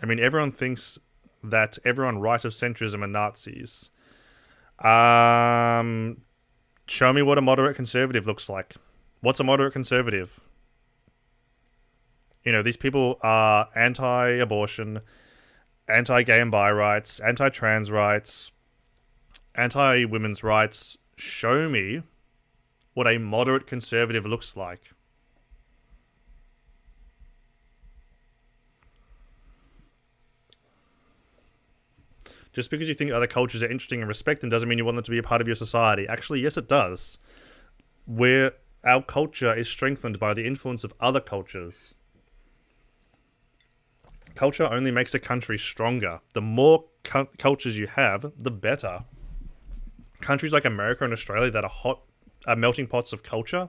I mean, everyone thinks that everyone right of centrism are Nazis. Show me what a moderate conservative looks like. What's a moderate conservative? You know, these people are anti-abortion, anti-gay and bi rights, anti-trans rights, anti-women's rights. Show me what a moderate conservative looks like. Just because you think other cultures are interesting and respect them doesn't mean you want them to be a part of your society. Actually, yes, it does. Where our culture is strengthened by the influence of other cultures. Culture only makes a country stronger. The more cultures you have, the better. Countries like America and Australia that are melting pots of culture,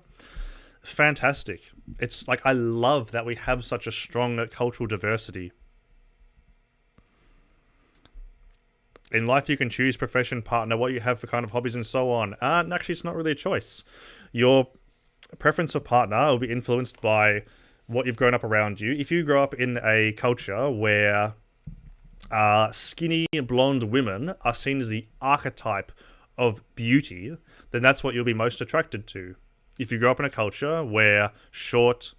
fantastic. It's like, I love that we have such a strong cultural diversity. In life, you can choose profession, partner, what you have for kind of hobbies, and so on. Actually, it's not really a choice. Your preference for partner will be influenced by what you've grown up around you. If you grow up in a culture where skinny blonde women are seen as the archetype of beauty, then that's what you'll be most attracted to. If you grow up in a culture where short,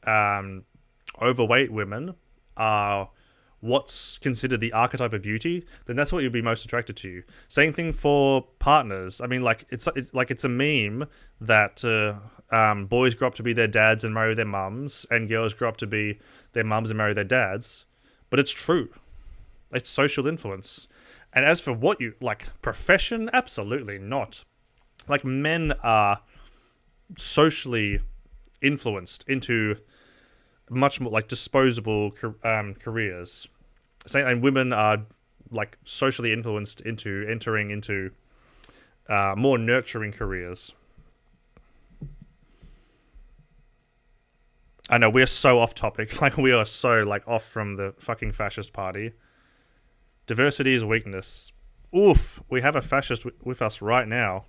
overweight women are what's considered the archetype of beauty, then that's what you'll be most attracted to. Same thing for partners. I mean, like, it's a meme that boys grow up to be their dads and marry their mums, and girls grow up to be their mums and marry their dads. But it's true. It's social influence. And as for what you like, profession, absolutely not. Like, men are socially influenced into much more like disposable careers. And women are like socially influenced into entering into more nurturing careers. I know we're so off topic. Like, we are so like off from the fucking fascist party. Diversity is weakness. Oof, we have a fascist with us right now.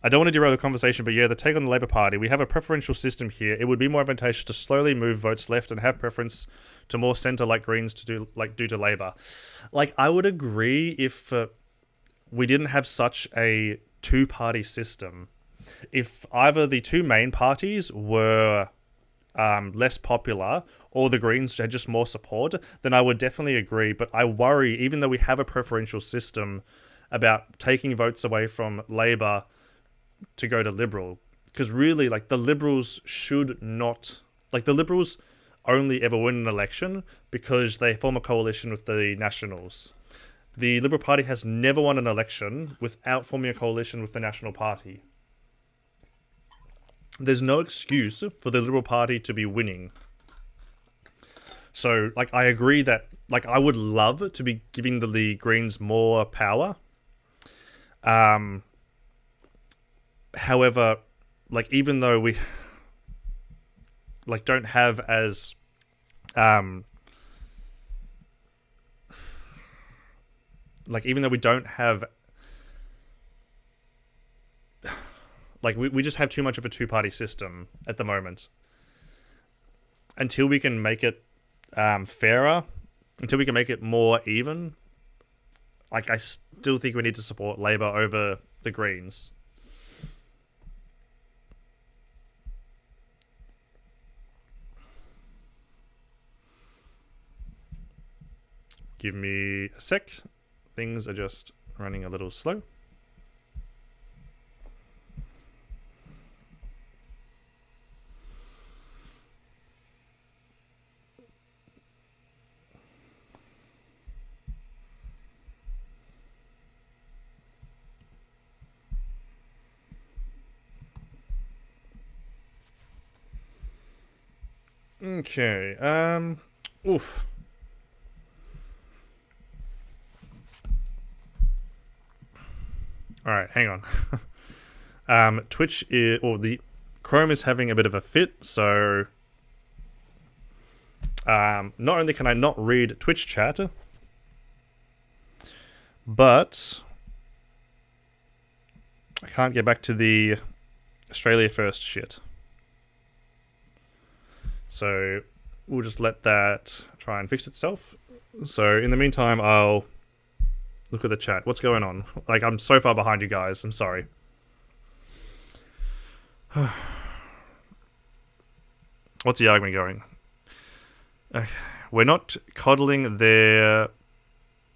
I don't want to derail the conversation, but yeah, the take on the Labour Party. We have a preferential system here. It would be more advantageous to slowly move votes left and have preference to more centre like Greens due to Labour. Like, I would agree if we didn't have such a two-party system. If either the two main parties were less popular or the Greens had just more support, then I would definitely agree. But I worry, even though we have a preferential system, about taking votes away from Labour to go to Liberal. Because really, like, the Liberals should not... Like, the Liberals only ever win an election because they form a coalition with the Nationals. The Liberal Party has never won an election without forming a coalition with the National Party. There's no excuse for the Liberal Party to be winning. So, like, I agree that like, I would love to be giving the Greens more power. However, like, even though we like don't have as like, even though we don't have, like, we just have too much of a two-party system at the moment. Until we can make it fairer, until we can make it more even, like, I still think we need to support Labour over the Greens. Give me a sec. Things are just running a little slow. Okay. Oof. All right, hang on. Twitch is, or the Chrome is having a bit of a fit, so not only can I not read Twitch chat, but I can't get back to the Australia First shit. So we'll just let that try and fix itself. So in the meantime, I'll look at the chat. What's going on? Like, I'm so far behind you guys. I'm sorry. What's the argument going? We're not coddling their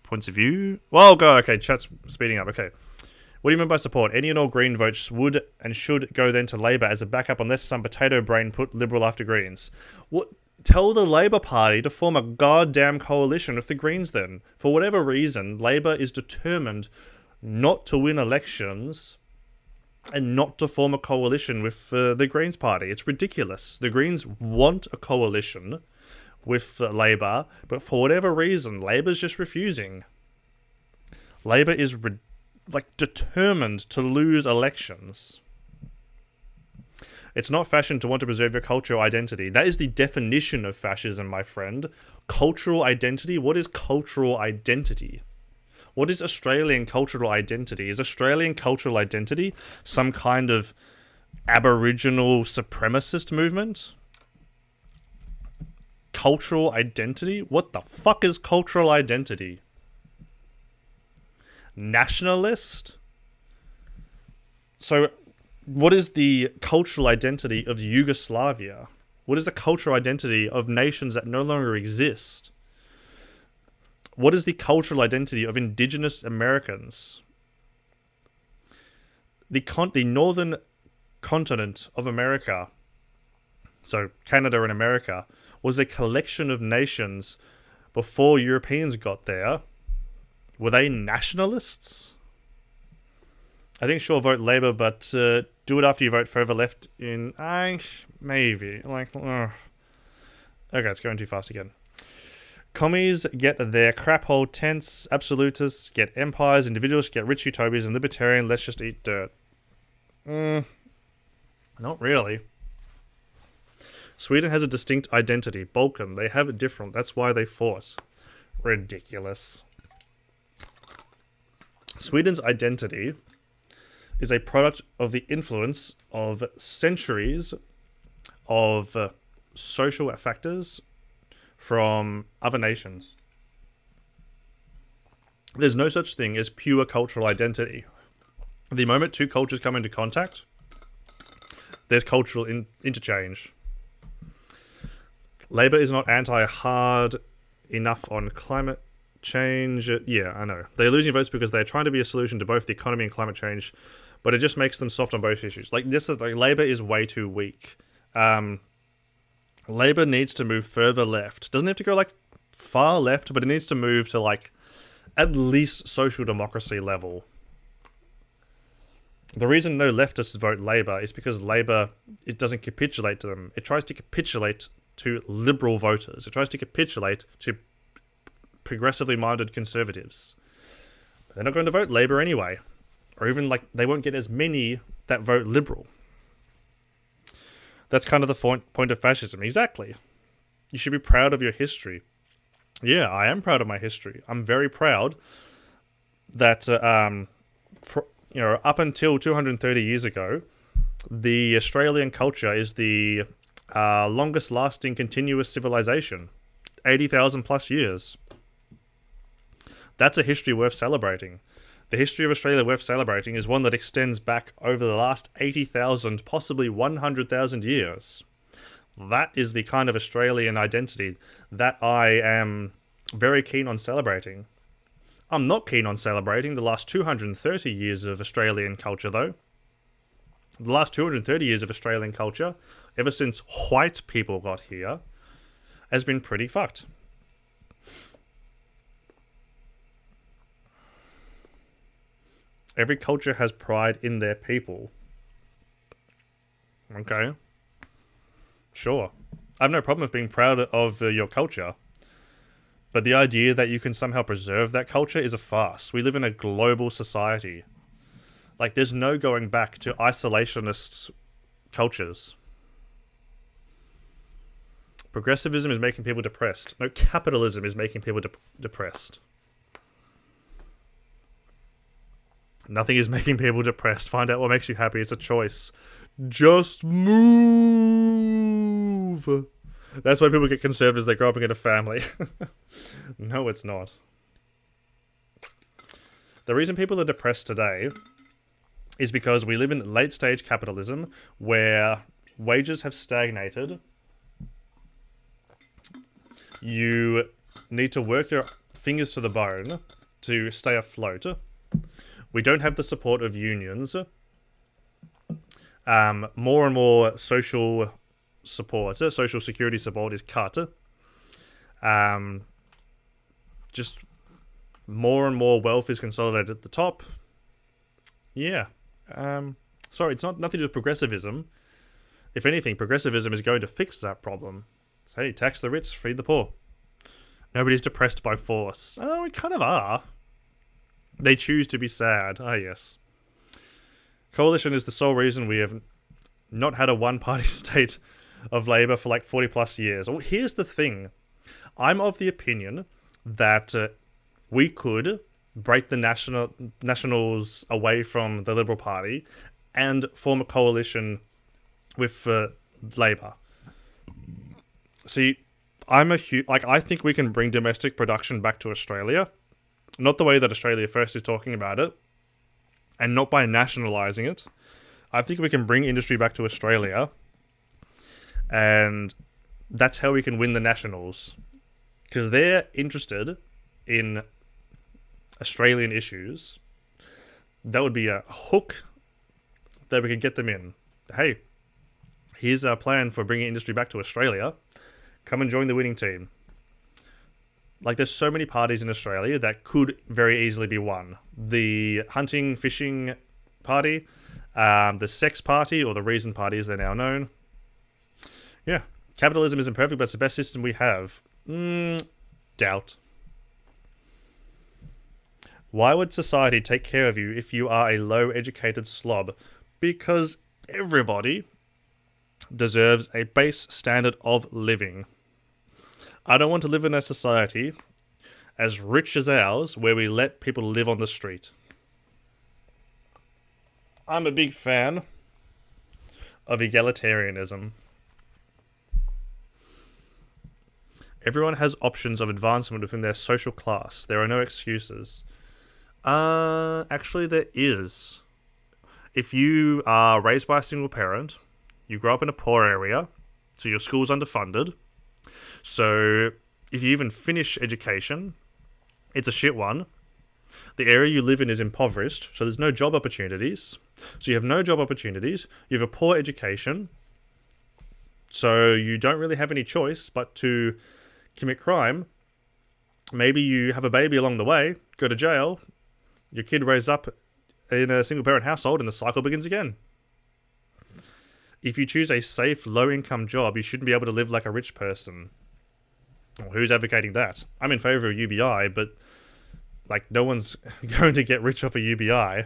points of view. Well, go. Okay, chat's speeding up. Okay. What do you mean by support? Any and all Green votes would and should go then to Labour as a backup unless some potato brain put Liberal after Greens. What? Tell the Labour Party to form a goddamn coalition with the Greens then. For whatever reason, Labour is determined not to win elections and not to form a coalition with the Greens Party. It's ridiculous. The Greens want a coalition with Labour, but for whatever reason, Labour's just refusing. Labour is determined to lose elections. It's not fashion to want to preserve your cultural identity. That is the definition of fascism, my friend. Cultural identity? What is cultural identity? What is Australian cultural identity? Is Australian cultural identity some kind of Aboriginal supremacist movement? Cultural identity? What the fuck is cultural identity? Nationalist? So, what is the cultural identity of Yugoslavia? What is the cultural identity of nations that no longer exist? What is the cultural identity of Indigenous Americans? The northern continent of America, so Canada and America, was a collection of nations before Europeans got there. Were they nationalists? I think sure, vote Labour, but do it after you vote further left in... maybe. Okay, it's going too fast again. Commies get their crap hole tents, absolutists get empires, individuals get rich utopias, and libertarian, let's just eat dirt. Not really. Sweden has a distinct identity. Balkan, they have it different. That's why they fought. Ridiculous. Sweden's identity is a product of the influence of centuries of social factors from other nations. There's no such thing as pure cultural identity. The moment two cultures come into contact, there's cultural interchange. Labour is not anti-hard enough on climate change. Yeah, I know. They're losing votes because they're trying to be a solution to both the economy and climate change, but it just makes them soft on both issues. Like this, Labour is way too weak. Labour needs to move further left. Doesn't have to go like far left, but it needs to move to like at least social democracy level. The reason no leftists vote Labour is because Labour, it doesn't capitulate to them. It tries to capitulate to liberal voters. It tries to capitulate to progressively minded conservatives. They're not going to vote Labour anyway. Or even, like, they won't get as many that vote Liberal. That's kind of the point of fascism. Exactly. You should be proud of your history. Yeah, I am proud of my history. I'm very proud that, up until 230 years ago, the Australian culture is the longest lasting continuous civilization. 80,000 plus years. That's a history worth celebrating. The history of Australia worth celebrating is one that extends back over the last 80,000, possibly 100,000 years. That is the kind of Australian identity that I am very keen on celebrating. I'm not keen on celebrating the last 230 years of Australian culture, though. The last 230 years of Australian culture, ever since white people got here, has been pretty fucked. Every culture has pride in their people. Okay. Sure. I have no problem with being proud of your culture. But the idea that you can somehow preserve that culture is a farce. We live in a global society. Like, there's no going back to isolationist cultures. Progressivism is making people depressed. No, capitalism is making people depressed. Nothing is making people depressed. Find out what makes you happy. It's a choice. Just move. That's why people get conservatives. They grow up and get a family. No, it's not. The reason people are depressed today is because we live in late stage capitalism where wages have stagnated. You need to work your fingers to the bone to stay afloat. We don't have the support of unions. More and more social support, social security support is cut. Just more and more wealth is consolidated at the top. Yeah. Sorry, it's nothing to do with progressivism. If anything, progressivism is going to fix that problem. So, hey, tax the rich, feed the poor. Nobody's depressed by force. Oh, we kind of are. They choose to be sad. Ah, yes. Coalition is the sole reason we have not had a one-party state of Labour for like 40 plus years. Well, here's the thing. I'm of the opinion that we could break the Nationals away from the Liberal Party and form a coalition with Labour. See, I think we can bring domestic production back to Australia. Not the way that Australia First is talking about it, and not by nationalising it. I think we can bring industry back to Australia, and that's how we can win the Nationals. Because they're interested in Australian issues. That would be a hook that we could get them in. Hey, here's our plan for bringing industry back to Australia. Come and join the winning team. Like, there's so many parties in Australia that could very easily be won. The hunting, fishing party, the sex party, or the reason party as they're now known. Yeah, capitalism isn't perfect, but it's the best system we have. Doubt. Why would society take care of you if you are a low-educated slob? Because everybody deserves a base standard of living. I don't want to live in a society as rich as ours where we let people live on the street. I'm a big fan of egalitarianism. Everyone has options of advancement within their social class. There are no excuses. Actually, there is. If you are raised by a single parent, you grow up in a poor area, so your school's underfunded, so if you even finish education, it's a shit one. The area you live in is impoverished, so there's no job opportunities. So you have no job opportunities, you have a poor education, so you don't really have any choice but to commit crime. Maybe you have a baby along the way, go to jail, your kid grows up in a single parent household, and the cycle begins again. If you choose a safe, low-income job, you shouldn't be able to live like a rich person. Well, who's advocating that? I'm in favour of UBI, but like no one's going to get rich off a UBI.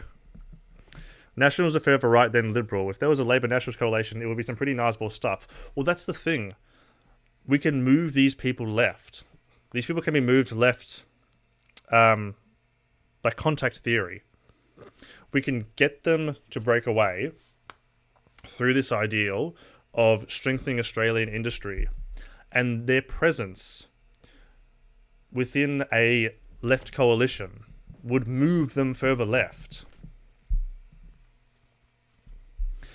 Nationals are further right than Liberal. If there was a Labour Nationals coalition, it would be some pretty niceball stuff. Well, that's the thing. We can move these people left. These people can be moved left by contact theory. We can get them to break away through this ideal of strengthening Australian industry, and their presence within a left coalition would move them further left.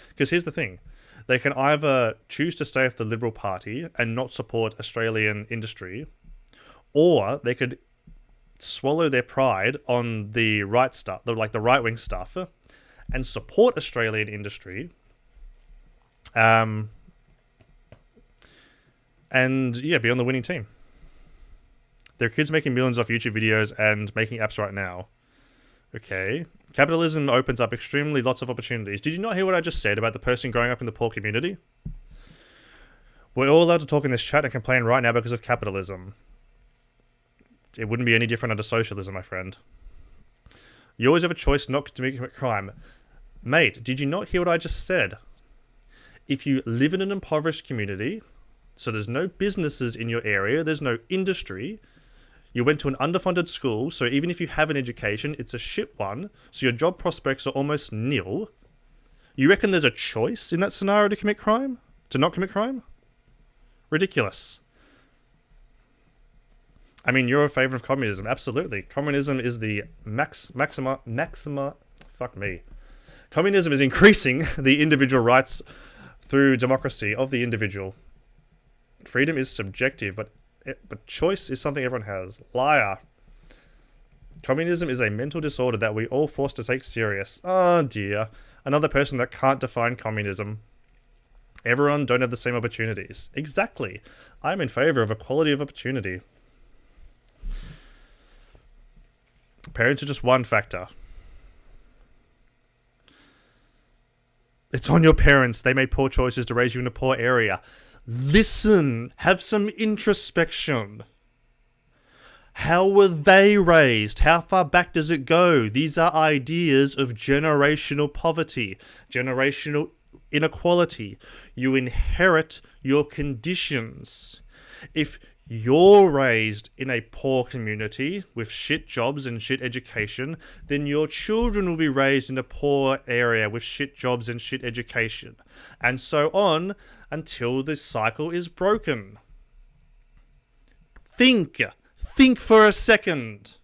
Because here's the thing. They can either choose to stay with the Liberal Party and not support Australian industry, or they could swallow their pride on the right stuff, like the right-wing stuff, and support Australian industry. And yeah, be on the winning team. There are kids making millions off YouTube videos and making apps right now. Okay. Capitalism opens up extremely lots of opportunities. Did you not hear what I just said about the person growing up in the poor community? We're all allowed to talk in this chat and complain right now because of capitalism. It wouldn't be any different under socialism, my friend. You always have a choice not to commit crime. Mate, did you not hear what I just said? If you live in an impoverished community, so there's no businesses in your area, there's no industry, you went to an underfunded school, so even if you have an education, it's a shit one, so your job prospects are almost nil. You reckon there's a choice in that scenario to commit crime? To not commit crime? Ridiculous. I mean, you're a favour of communism. Absolutely. Communism is the maxima... Fuck me. Communism is increasing the individual rights through democracy of the individual. Freedom is subjective, but choice is something everyone has. Liar. Communism is a mental disorder that we all forced to take serious. Oh dear. Another person that can't define communism. Everyone don't have the same opportunities. Exactly. I'm in favour of equality of opportunity. Parents are just one factor. It's on your parents. They made poor choices to raise you in a poor area. Listen. Have some introspection. How were they raised? How far back does it go? These are ideas of generational poverty, generational inequality. You inherit your conditions. If you're raised in a poor community with shit jobs and shit education, then your children will be raised in a poor area with shit jobs and shit education. And so on until this cycle is broken. Think for a second.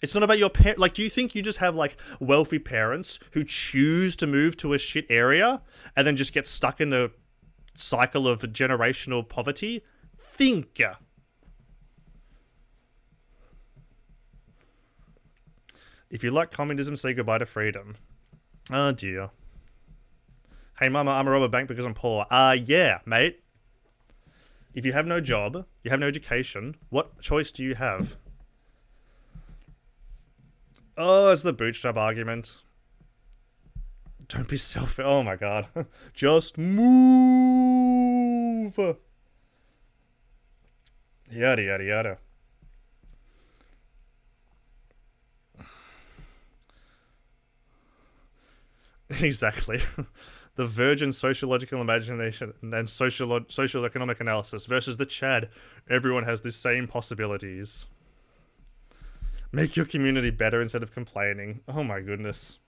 It's not about your parents. Like, do you think you just have, like, wealthy parents who choose to move to a shit area and then just get stuck in a cycle of generational poverty? Think. If you like communism, say goodbye to freedom. Oh, dear. Hey, mama, I'm a rob a bank because I'm poor. Yeah, mate. If you have no job, you have no education, what choice do you have? Oh, it's the bootstrap argument. Don't be selfish. Oh my god. Just move. Yada, yada, yada. Exactly. The virgin sociological imagination and social economic analysis versus the Chad. Everyone has the same possibilities. Make your community better instead of complaining. Oh my goodness.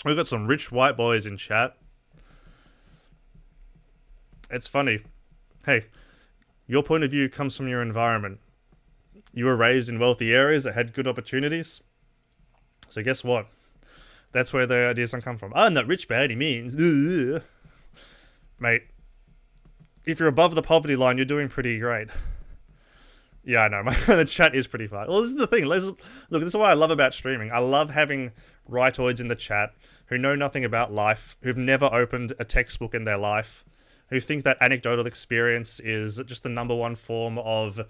We've got some rich white boys in chat. It's funny. Hey, your point of view comes from your environment. You were raised in wealthy areas that had good opportunities. So guess what? That's where the ideas don't come from. I'm not rich by any means. Ugh. Mate, if you're above the poverty line, you're doing pretty great. Yeah, I know. The chat is pretty fun. Well, this is the thing. Look, this is what I love about streaming. I love having rightoids in the chat who know nothing about life, who've never opened a textbook in their life, who think that anecdotal experience is just the #1 form of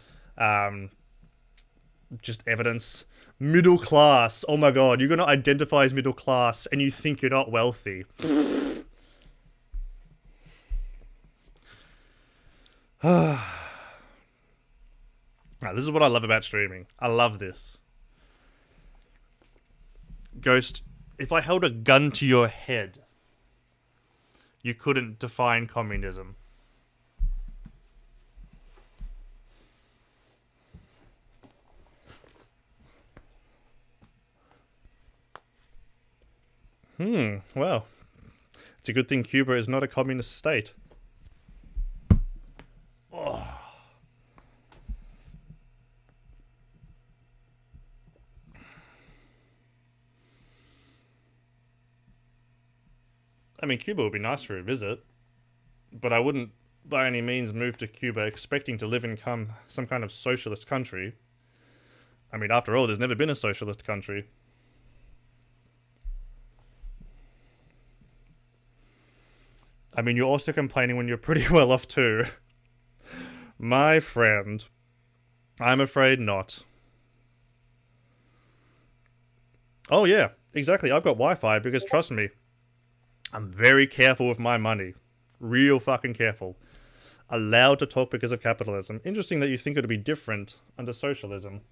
just evidence. Middle class. Oh my god, you're going to identify as middle class and you think you're not wealthy. Now, this is what I love about streaming. I love this. Ghost, if I held a gun to your head, you couldn't define communism. Well, it's a good thing Cuba is not a communist state. Oh. I mean, Cuba would be nice for a visit, but I wouldn't by any means move to Cuba expecting to live in some kind of socialist country. I mean, after all, there's never been a socialist country. I mean, you're also complaining when you're pretty well off too. My friend, I'm afraid not. Oh yeah, exactly, I've got Wi-Fi because trust me, I'm very careful with my money. Real fucking careful. Allowed to talk because of capitalism. Interesting that you think it would be different under socialism.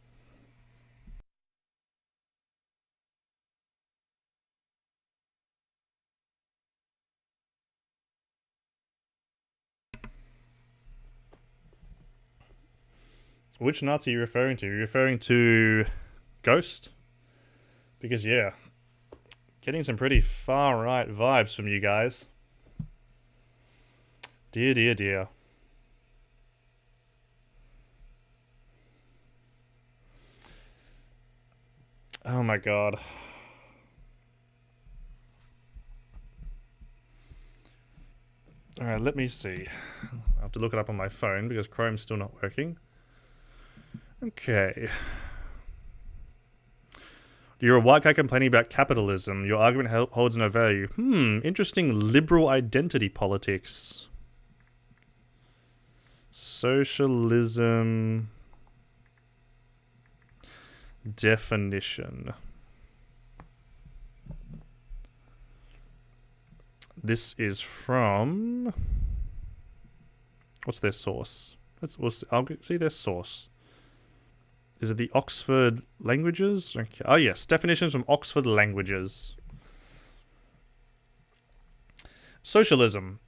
Which Nazi are you referring to? Are you referring to Ghost? Because yeah, getting some pretty far right vibes from you guys. Dear, dear, dear. Oh my god. Alright, let me see. I have to look it up on my phone because Chrome's still not working. Okay. You're a white guy complaining about capitalism. Your argument holds no value. Interesting liberal identity politics. Socialism definition. This is from... What's their source? I'll see their source. Is it the Oxford Languages? Okay. Oh yes, definitions from Oxford Languages. Socialism.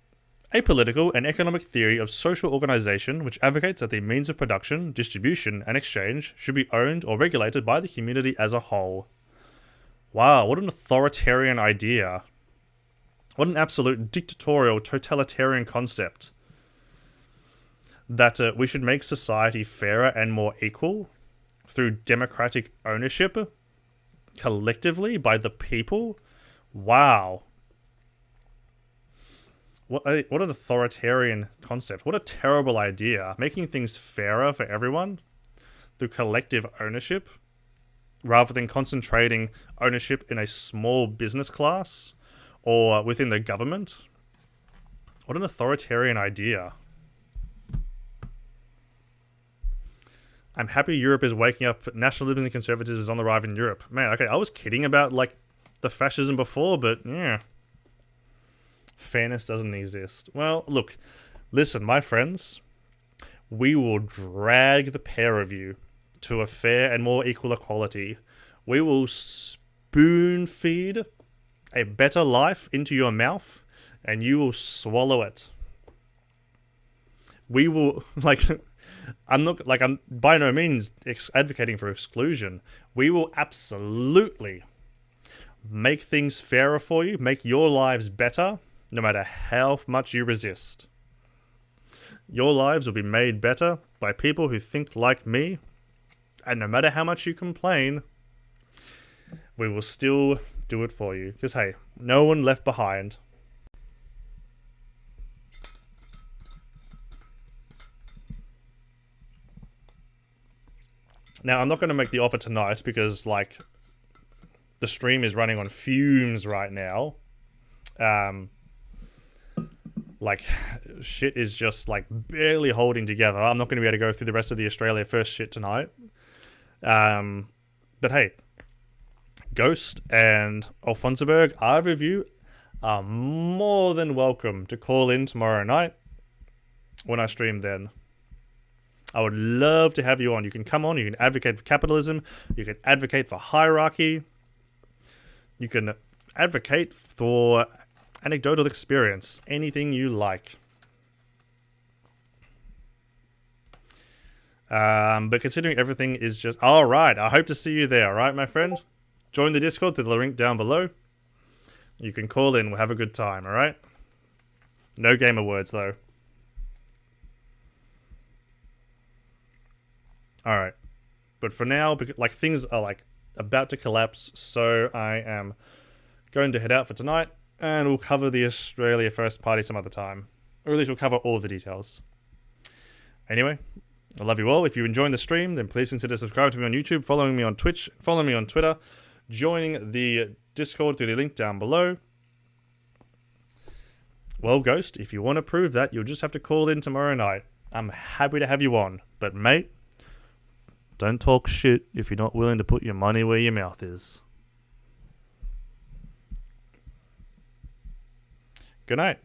A political and economic theory of social organization which advocates that the means of production, distribution, and exchange should be owned or regulated by the community as a whole. Wow, what an authoritarian idea. What an absolute dictatorial, totalitarian concept. That we should make society fairer and more equal through democratic ownership collectively by the people. Wow. What an authoritarian concept. What a terrible idea. Making things fairer for everyone through collective ownership rather than concentrating ownership in a small business class or within the government. What an authoritarian idea. I'm happy Europe is waking up. Nationalism and conservatism is on the rise in Europe. Man, okay, I was kidding about, like, the fascism before, but, yeah. Fairness doesn't exist. Well, look, listen, my friends. We will drag the pair of you to a fair and more equal equality. We will spoon feed a better life into your mouth, and you will swallow it. We will, like... I'm by no means advocating for exclusion. We will absolutely make things fairer for you, make your lives better, no matter how much you resist. Your lives will be made better by people who think like me, and no matter how much you complain, we will still do it for you. Because hey, no one left behind. Now, I'm not going to make the offer tonight because, like, the stream is running on fumes right now. Like, shit is just, like, barely holding together. I'm not going to be able to go through the rest of the Australia First shit tonight. But hey, Ghost and Alfonsoberg, either of you are more than welcome to call in tomorrow night when I stream then. I would love to have you on. You can come on, you can advocate for capitalism, you can advocate for hierarchy, you can advocate for anecdotal experience, anything you like. But considering everything is just... Alright, I hope to see you there, alright, my friend? Join the Discord through the link down below. You can call in, we'll have a good time, alright? No gamer words, though. Alright. But for now, like, things are, like, about to collapse, so I am going to head out for tonight, and we'll cover the Australia First Party some other time. Or at least we'll cover all of the details. Anyway, I love you all. If you're enjoying the stream, then please consider subscribing to me on YouTube, following me on Twitch, following me on Twitter, joining the Discord through the link down below. Well, Ghost, if you want to prove that, you'll just have to call in tomorrow night. I'm happy to have you on. But, mate, don't talk shit if you're not willing to put your money where your mouth is. Good night.